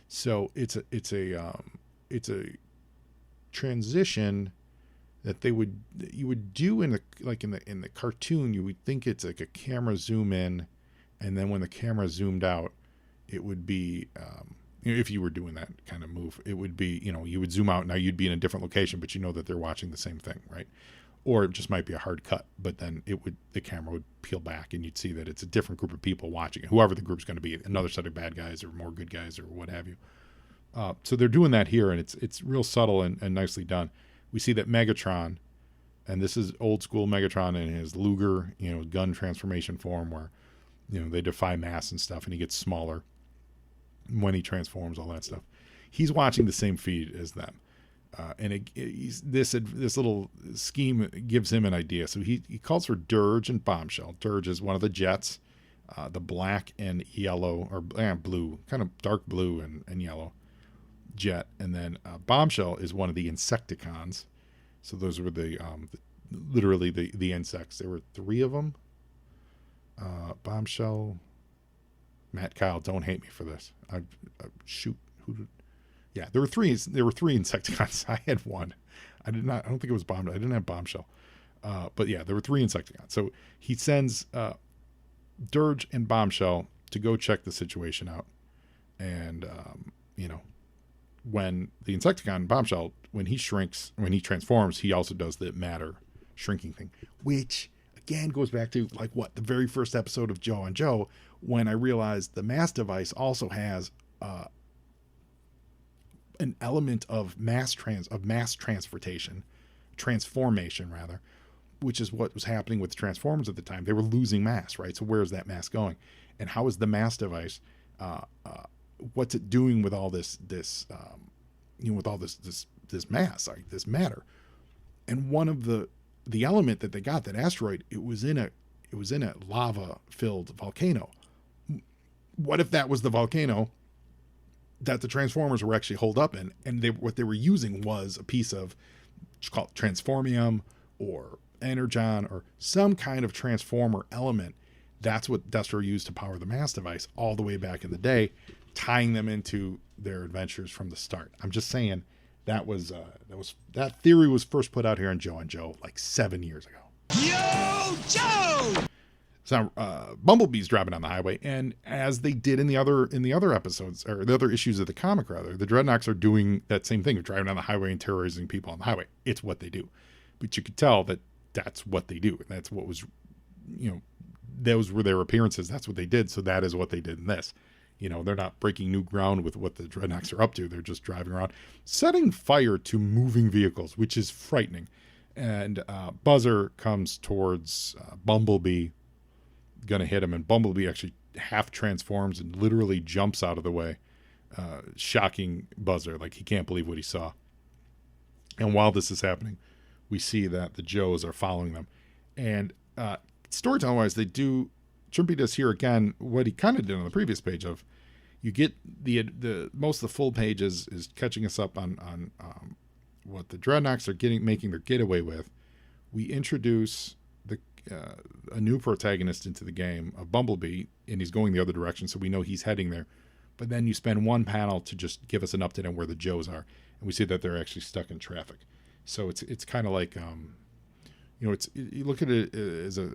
So it's a transition that you would do in the cartoon. You would think it's like a camera zoom in, and then when the camera zoomed out, it would be, if you were doing that kind of move, it would be, you would zoom out. Now you'd be in a different location, but that they're watching the same thing, right? Or it just might be a hard cut, but then the camera would peel back and you'd see that it's a different group of people watching it, whoever the group's going to be, another set of bad guys or more good guys or what have you. So they're doing that here, and it's real subtle and nicely done. We see that Megatron, and this is old school Megatron in his Luger, gun transformation form where, they defy mass and stuff, and he gets smaller when he transforms, all that stuff. He's watching the same feed as them. And this little scheme gives him an idea. So he calls for Dirge and Bombshell. Dirge is one of the jets, the black and yellow, or blue, kind of dark blue and yellow jet. And then Bombshell is one of the Insecticons. So those were literally the insects. There were three of them. Bombshell, Matt, Kyle, don't hate me for this. Shoot. Yeah, there were three Insecticons. I had one. I don't think it was Bombshell. I didn't have Bombshell. But yeah, there were three Insecticons. So he sends Dirge and Bombshell to go check the situation out. And, when the Insecticon, Bombshell, when he transforms, he also does the matter shrinking thing, which again goes back to the very first episode of Joe and Joe, when I realized the mass device also has an element of transformation, which is what was happening with the Transformers at the time. They were losing mass, right? So where's that mass going? And how is the mass device, what's it doing with all this mass, like this matter? And one of the element that they got, that asteroid, it was in a lava filled volcano. What if that was the volcano that the Transformers were actually holed up in, and what they were using was a piece of, called transformium or energon or some kind of transformer element. That's what Destro used to power the mass device all the way back in the day, tying them into their adventures from the start. I'm just saying that theory was first put out here on Joe and Joe 7 years ago. Yo, Joe! So Bumblebee's driving on the highway, and as they did in the other episodes, or the other issues of the comic rather, the Dreadnoks are doing that same thing, driving on the highway and terrorizing people on the highway. It's what they do. But you could tell that that's what they do. And that's what was, those were their appearances. That's what they did. So that is what they did in this. You know, they're not breaking new ground with what the Dreadnoks are up to. They're just driving around, setting fire to moving vehicles, which is frightening. And Buzzer comes towards Bumblebee, going to hit him. And Bumblebee actually half transforms and literally jumps out of the way, shocking Buzzer. Like, he can't believe what he saw. And while this is happening, we see that the Joes are following them. And storytelling-wise, they do... Trimpy does here again what he kind of did on the previous page of, you get the most of the full page is catching us up on what the Dreadnoks are making their getaway with. We introduce a new protagonist into the game, a Bumblebee, and he's going the other direction, so we know he's heading there. But then you spend one panel to just give us an update on where the Joes are, and we see that they're actually stuck in traffic. So it's kind of like you know, you look at it as a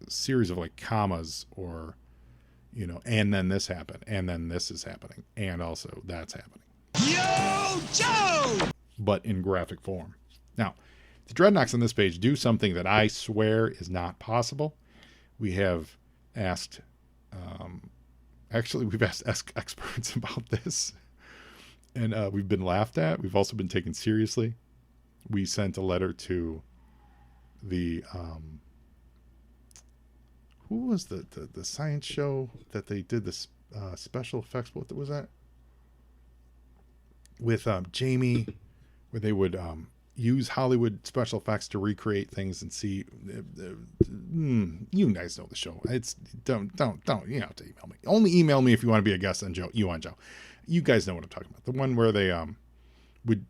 series of like commas, or, you know, and then this happened, and then this is happening, and also that's happening. Yo, Joe! But in graphic form. Now, the Dreadnoks on this page do something that I swear is not possible. We have asked, we've asked experts about this, and we've been laughed at. We've also been taken seriously. We sent a letter to the who was the science show that they did this special effects, what was that with Jamie, where they would use Hollywood special effects to recreate things and see you guys know the show. It's don't you don't have to email me. Only email me if you want to be a guest on Joe. You guys know what I'm talking about. The one where they would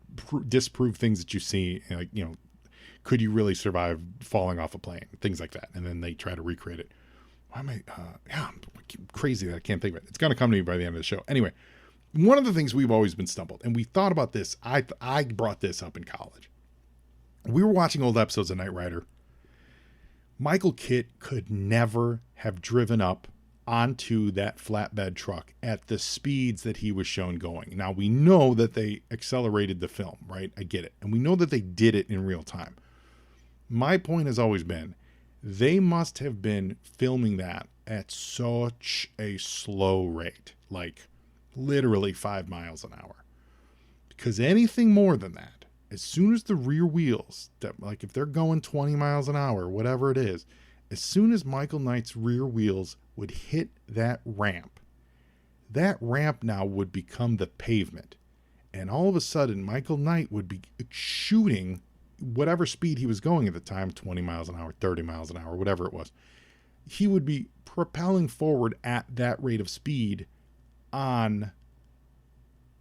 disprove things that you see, like, you know, could you really survive falling off a plane? Things like that. And then they try to recreate it. Why am I'm crazy that I can't think of it. It's going to come to me by the end of the show. Anyway, one of the things we've always been stumbled, and we thought about this. I brought this up in college. We were watching old episodes of Knight Rider. Michael Kidd could never have driven up onto that flatbed truck at the speeds that he was shown going. Now, we know that they accelerated the film, right? I get it. And we know that they did it in real time. My point has always been, they must have been filming that at such a slow rate, like literally 5 miles an hour. Because anything more than that, as soon as the rear wheels, that, like if they're going 20 miles an hour, whatever it is, as soon as Michael Knight's rear wheels would hit that ramp now would become the pavement. And all of a sudden, Michael Knight would be shooting whatever speed he was going at the time, 20 miles an hour, 30 miles an hour, whatever it was. He would be propelling forward at that rate of speed on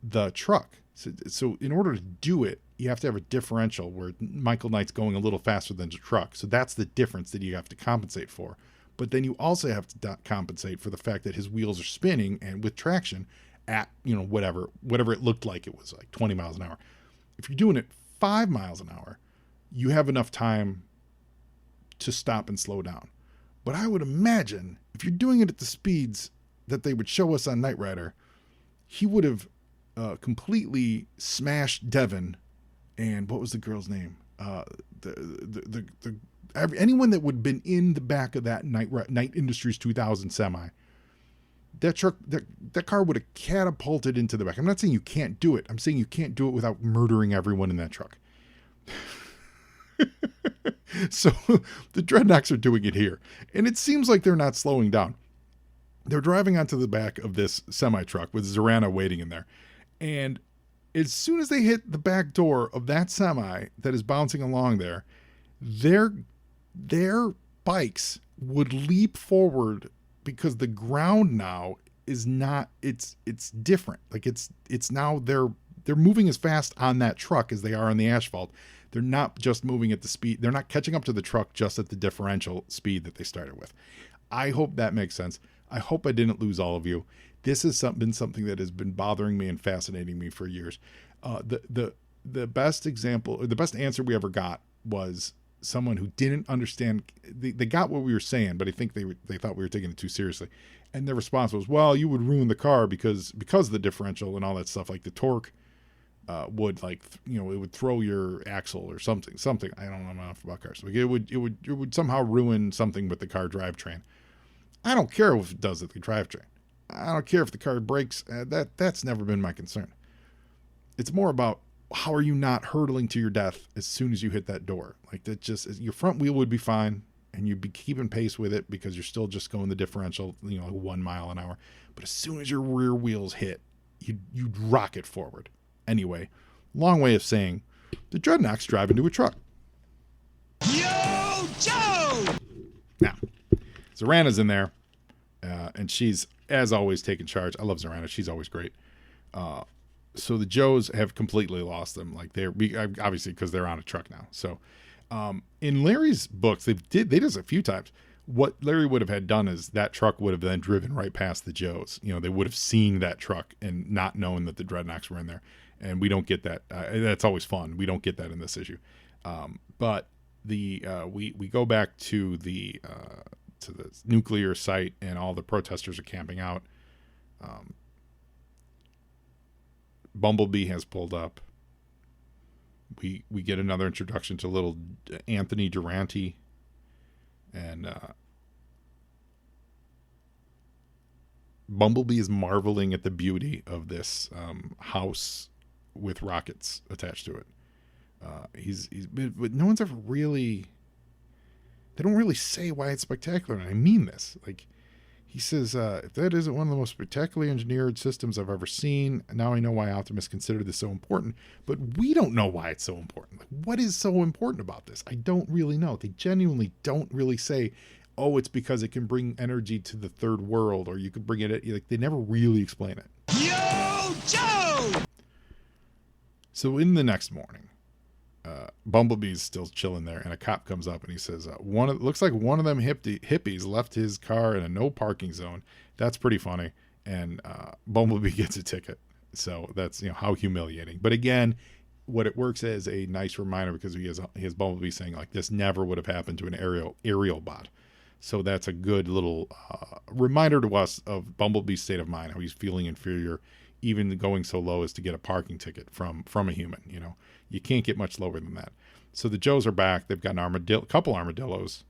the truck. So in order to do it, you have to have a differential where Michael Knight's going a little faster than the truck. So that's the difference that you have to compensate for. But then you also have to compensate for the fact that his wheels are spinning and with traction at, you know, whatever it looked like it was, like 20 miles an hour. If you're doing it 5 miles an hour, you have enough time to stop and slow down. But I would imagine if you're doing it at the speeds that they would show us on Knight Rider, he would have completely smashed Devin. And what was the girl's name? Anyone that would have been in the back of that Knight Industries 2000 semi, that truck, that car would have catapulted into the back. I'm not saying you can't do it. I'm saying you can't do it without murdering everyone in that truck. So the Dreadnoks are doing it here. And it seems like they're not slowing down. They're driving onto the back of this semi-truck with Zorana waiting in there. And as soon as they hit the back door of that semi that is bouncing along there, their bikes would leap forward because the ground now is not, it's different. Like it's now they're moving as fast on that truck as they are on the asphalt. They're not just moving at the speed. They're not catching up to the truck just at the differential speed that they started with. I hope that makes sense. I hope I didn't lose all of you. This has been something that has been bothering me and fascinating me for years. The best example, or the best answer we ever got was someone who didn't understand. They got what we were saying, but I think they thought we were taking it too seriously. And their response was, well, you would ruin the car because of the differential and all that stuff. Like the torque would, like, you know, it would throw your axle or something. I don't know enough about cars. Like it would somehow ruin something with the car drivetrain. I don't care if it does at the drivetrain. I don't care if the car breaks. That's never been my concern. It's more about how are you not hurtling to your death as soon as you hit that door? Like that just your front wheel would be fine and you'd be keeping pace with it because you're still just going the differential, 1 mile an hour. But as soon as your rear wheels hit, you'd rocket forward. Anyway, long way of saying the Dreadnoks drive into a truck. Yo, Joe! Now, Zorana's in there, and she's, as always, taking charge. I love Zorana. She's always great. So the Joes have completely lost them. Like they're obviously because they're on a truck now. So in Larry's books, they did this a few times. What Larry would have had done is that truck would have then driven right past the Joes. They would have seen that truck and not known that the Dreadnoks were in there. And we don't get that. That's always fun. We don't get that in this issue. But we go back to the nuclear site and all the protesters are camping out. Bumblebee has pulled up. We get another introduction to little Anthony Durante. And Bumblebee is marveling at the beauty of this house with rockets attached to it. But no one's ever really. They don't really say why it's spectacular, and I mean this. Like he says, if that isn't one of the most spectacularly engineered systems I've ever seen, now I know why Optimus considered this so important. But we don't know why it's so important. Like, what is so important about this? I don't really know. They genuinely don't really say, oh, it's because it can bring energy to the third world, or you could bring it. Like they never really explain it. Yo, Joe! So in the next morning, Bumblebee's still chilling there, and a cop comes up and he says, looks like one of them hippies left his car in a no parking zone. That's pretty funny. And Bumblebee gets a ticket. So that's how humiliating. But again, what it works as a nice reminder because he has Bumblebee saying like this never would have happened to an aerial bot. So that's a good little reminder to us of Bumblebee's state of mind, how he's feeling inferior, even going so low as to get a parking ticket from a human. You can't get much lower than that. So the Joes are back. They've got a couple armadillos.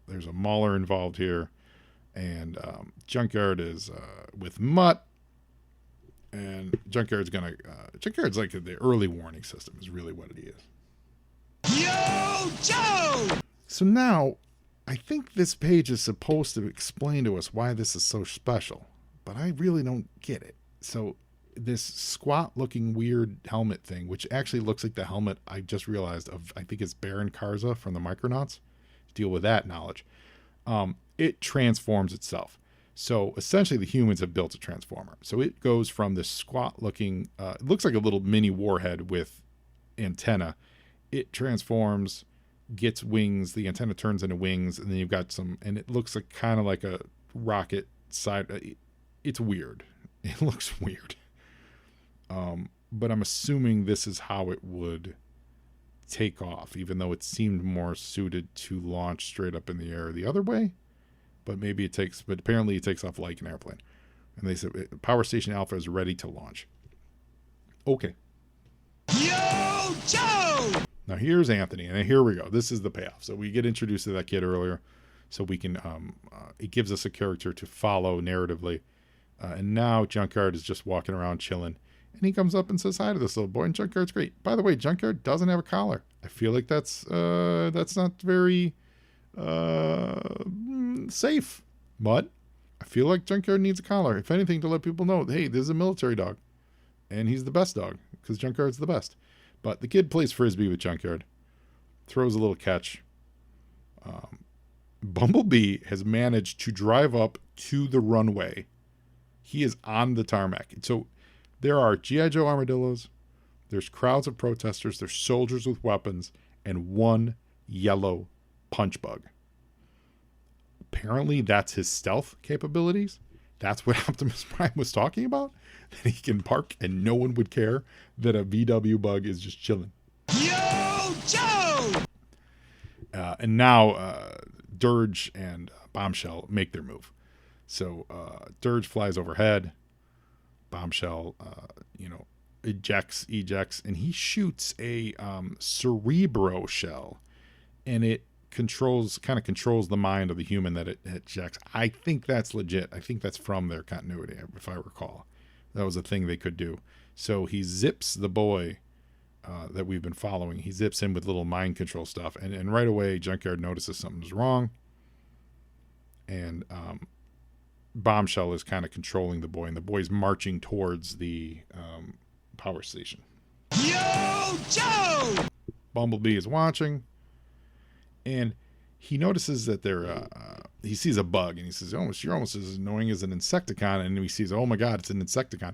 There's a Mauler involved here, and Junkyard is with Mutt. And Junkyard's like the early warning system is really what it is. Yo, Joe! So now, I think this page is supposed to explain to us why this is so special, but I really don't get it. So this squat-looking weird helmet thing, which actually looks like the helmet I just realized of, I think it's Baron Karza from the Micronauts. Deal with that knowledge. It transforms itself. So essentially the humans have built a transformer. So it goes from this squat-looking, it looks like a little mini warhead with antenna. It transforms, gets wings, the antenna turns into wings, and then you've got and it looks like kind of like a rocket side. It's weird. It looks weird. But I'm assuming this is how it would take off, even though it seemed more suited to launch straight up in the air the other way. But apparently it takes off like an airplane. And they said Power Station Alpha is ready to launch. Okay. Yo, Joe! Now here's Anthony, and here we go. This is the payoff. So we get introduced to that kid earlier, so we can. It gives us a character to follow narratively. And now Junkyard is just walking around chilling. And he comes up and says hi to this little boy. And Junkyard's great. By the way, Junkyard doesn't have a collar. I feel like that's not very safe. But I feel like Junkyard needs a collar. If anything, to let people know, hey, this is a military dog. And he's the best dog because Junkyard's the best. But the kid plays Frisbee with Junkyard. Throws a little catch. Bumblebee has managed to drive up to the runway. He is on the tarmac. So there are G.I. Joe armadillos. There's crowds of protesters. There's soldiers with weapons. And one yellow punch bug. Apparently that's his stealth capabilities. That's what Optimus Prime was talking about. That he can park and no one would care that a VW bug is just chilling. Yo, Joe! And now Dirge and Bombshell make their move. So Dirge flies overhead. Bombshell, ejects, and he shoots a Cerebro shell. And it controls the mind of the human that it ejects. I think that's legit. I think that's from their continuity, if I recall. That was a thing they could do. So he zips the boy that we've been following. He zips him with little mind control stuff. And right away, Junkyard notices something's wrong. And Bombshell is kind of controlling the boy. And the boy's marching towards the power station. Yo, Joe! Bumblebee is watching. And he notices that he sees a bug. And he says, oh, you're almost as annoying as an Insecticon. And he sees, oh my God, it's an Insecticon.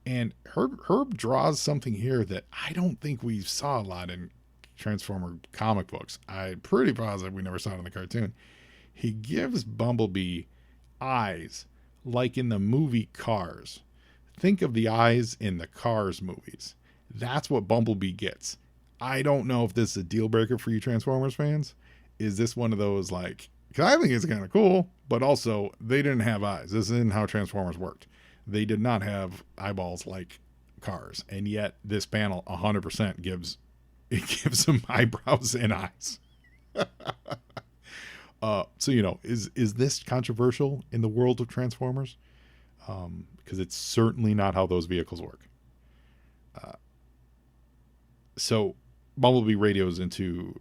And Herb draws something here that I don't think we saw a lot in Transformer comic books. I'm pretty positive we never saw it in the cartoon. He gives Bumblebee eyes like in the movie Cars. Think of the eyes in the Cars movies. That's what Bumblebee gets. I don't know if this is a deal breaker for you Transformers fans. Is this one of those like, because I think it's kind of cool, but also they didn't have eyes. This isn't how Transformers worked. They did not have eyeballs like Cars, and yet this panel 100% gives them eyebrows and eyes. So is this controversial in the world of Transformers? Because it's certainly not how those vehicles work. So Bumblebee radios into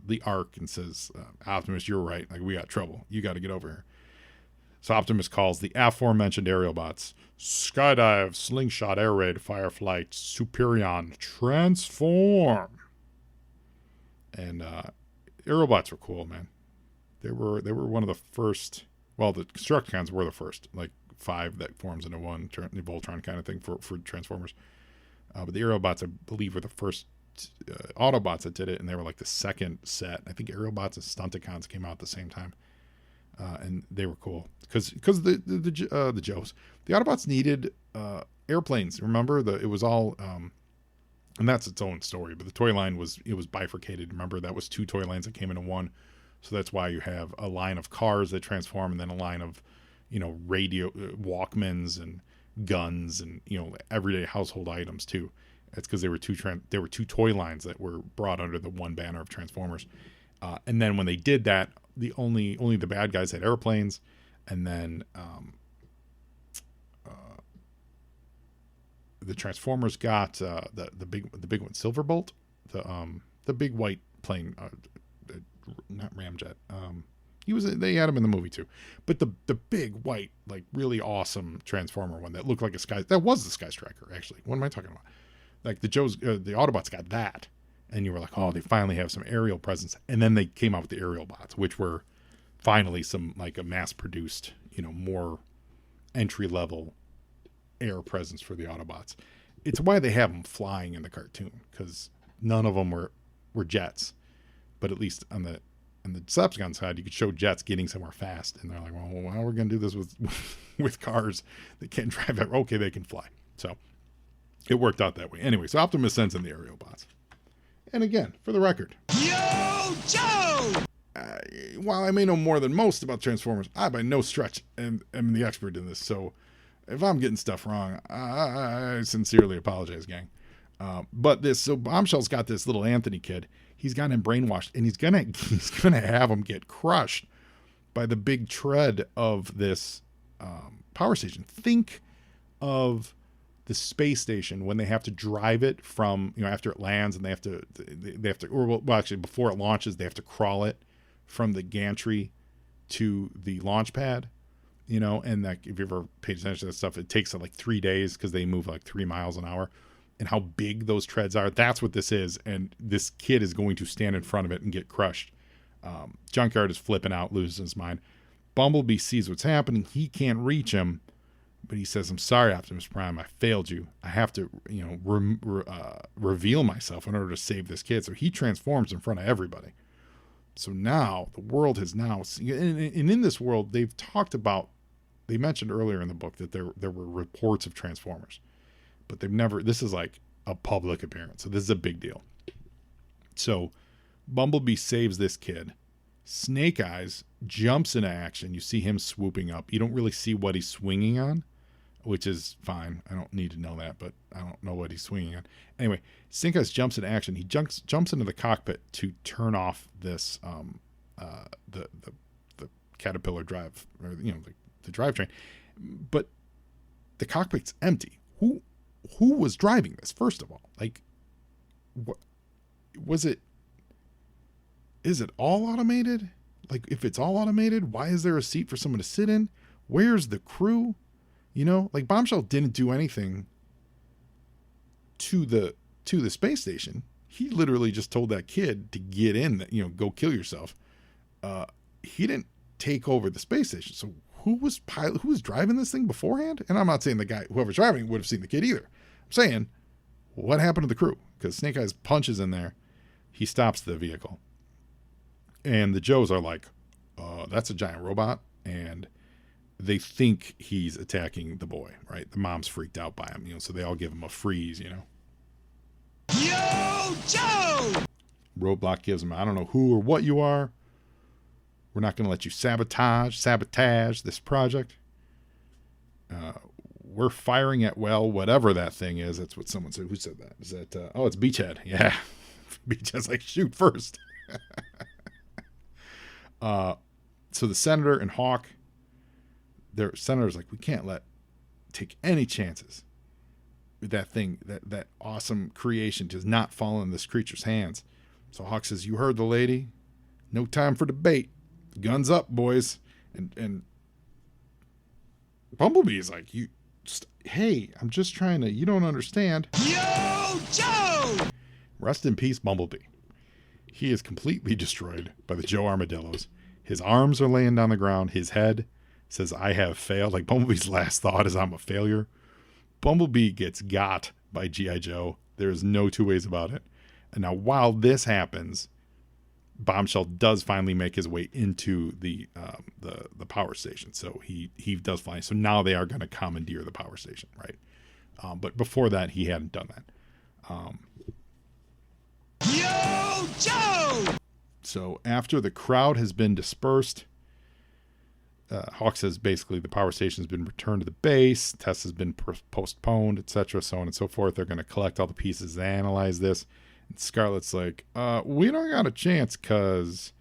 the Ark and says, "Optimus, you're right. Like, we got trouble. You got to get over here." So Optimus calls the aforementioned aerial bots, Skydive, Slingshot, Air Raid, Fireflight, Superion, transform. And aerial bots were cool, man. They were one of the first. Well, the Constructicons were the first, like 5 that forms into one, the Voltron kind of thing for Transformers. But the aerial bots, I believe, were the first Autobots that did it, and they were like the second set. I think aerial bots and Stunticons came out at the same time. And they were cool because the Autobots needed airplanes. Remember, it was all and that's its own story. But the toy line was bifurcated. Remember, that was 2 toy lines that came into one. So that's why you have a line of cars that transform, and then a line of radio Walkmans and guns and everyday household items too. That's because there were two toy lines that were brought under the one banner of Transformers. And then when they did that, only the bad guys had airplanes, and then the Transformers got the big one, Silverbolt, the big white plane, not Ramjet. They had him in the movie too, but the big white, like really awesome Transformer one that looked like that was the Sky Striker actually. What am I talking about? Like the Autobots got that. And you were like, oh, they finally have some aerial presence. And then they came out with the aerial bots, which were finally some like a mass-produced, more entry-level air presence for the Autobots. It's why they have them flying in the cartoon, because none of them were jets. But at least on the Decepticon side, you could show jets getting somewhere fast. And they're like, well, how are we going to do this with cars that can't drive? Okay, they can fly. So it worked out that way. Anyway, so Optimus sends in the aerial bots. And again, for the record, Yo, Joe! While I may know more than most about Transformers, I by no stretch am the expert in this. So if I'm getting stuff wrong, I sincerely apologize, gang. So Bombshell's got this little Anthony kid. He's got him brainwashed, and he's gonna have him get crushed by the big tread of this power station. Think of the space station when they have to drive it from after it lands, and they have to actually before it launches they have to crawl it from the gantry to the launch pad, and like if you ever paid attention to that stuff, it takes like 3 days because they move like 3 miles an hour, and how big those treads are. That's what this is, and this kid is going to stand in front of it and get crushed. Junkyard is flipping out, loses his mind. Bumblebee sees what's happening. He can't reach him. But he says, I'm sorry, Optimus Prime, I failed you. I have to, reveal myself in order to save this kid. So he transforms in front of everybody. So now the world has and in this world, they mentioned earlier in the book that there were reports of Transformers, but this is like a public appearance. So this is a big deal. So Bumblebee saves this kid. Snake Eyes jumps into action. You see him swooping up. You don't really see what he's swinging on. which is fine. I don't need to know that, but I don't know what he's swinging on. Anyway, Snake Eyes jumps into action. He jumps into the cockpit to turn off this the Caterpillar drive, or the drivetrain, but the cockpit's empty. Who was driving this? First of all, like, what was it? Is it all automated? Like, if it's all automated, why is there a seat for someone to sit in? Where's the crew? Like, Bombshell didn't do anything to the space station. He literally just told that kid to get in, that, go kill yourself. He didn't take over the space station. So who was driving this thing beforehand? And I'm not saying whoever's driving would have seen the kid either. I'm saying, what happened to the crew? Because Snake Eyes punches in there. He stops the vehicle. And the Joes are like, that's a giant robot. And they think he's attacking the boy, right? The mom's freaked out by him, so they all give him a freeze, Yo, Joe! Roadblock gives him, I don't know who or what you are. We're not going to let you sabotage this project. We're firing at, whatever that thing is. That's what someone said. Who said that? Is that, it's Beachhead. Yeah. Beachhead's like, shoot first. So the senator and Hawk, their senator's like, we can't take any chances with that thing, that awesome creation does not fall in this creature's hands. So Hawk says, you heard the lady. No time for debate. Guns up, boys. And Bumblebee is like, hey, I'm just trying to, you don't understand. Yo, Joe! Rest in peace, Bumblebee. He is completely destroyed by the Joe Armadillos. His arms are laying down the ground. His head says, I have failed. Like, Bumblebee's last thought is, I'm a failure. Bumblebee gets got by G.I. Joe. There's no two ways about it. And now, while this happens, Bombshell does finally make his way into the power station. So he does fly. So now they are going to commandeer the power station, right? But before that, he hadn't done that. Yo, Joe! So after the crowd has been dispersed, Hawk says basically the power station has been returned to the base, test has been postponed, etc., so on and so forth. They're going to collect all the pieces and analyze this. And Scarlet's like, we don't got a chance because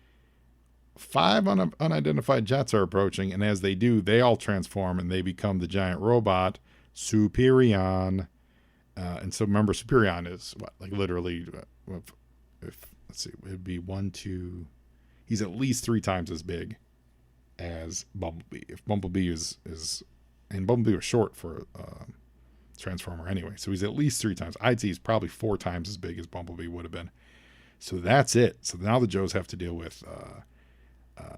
5 unidentified jets are approaching, and as they do, they all transform and they become the giant robot, Superion. And so remember, Superion is what, like literally, if let's see, it'd be 1, 2, he's at least 3 times as big as Bumblebee. If Bumblebee and Bumblebee was short for Transformer anyway, so he's at least 3 times. I'd say he's probably 4 times as big as Bumblebee would have been. So that's it. So now the Joes have to deal with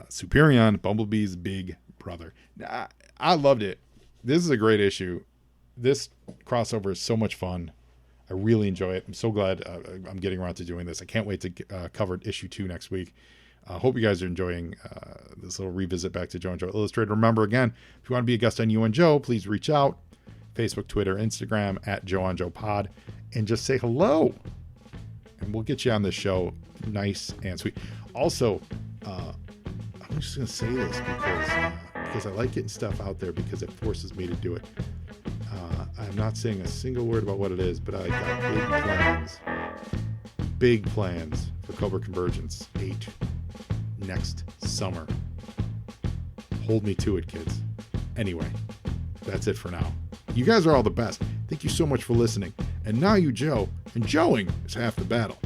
Superion, Bumblebee's big brother. I loved it. This is a great issue. This crossover is so much fun. I really enjoy it. I'm so glad I'm getting around to doing this. I can't wait to cover issue 2 next week. Hope you guys are enjoying this little revisit back to Joe and Joe Illustrated. Remember, again, if you want to be a guest on You and Joe, please reach out. Facebook, Twitter, Instagram, at Joe on Joe Pod, and just say hello. And we'll get you on this show nice and sweet. Also, I'm just going to say this because I like getting stuff out there because it forces me to do it. I'm not saying a single word about what it is, but I got big plans for Cobra Convergence 8 next summer. Hold me to it, kids. Anyway, that's it for now. You guys are all the best. Thank you so much for listening. And now you, Joe, and Joeing is half the battle.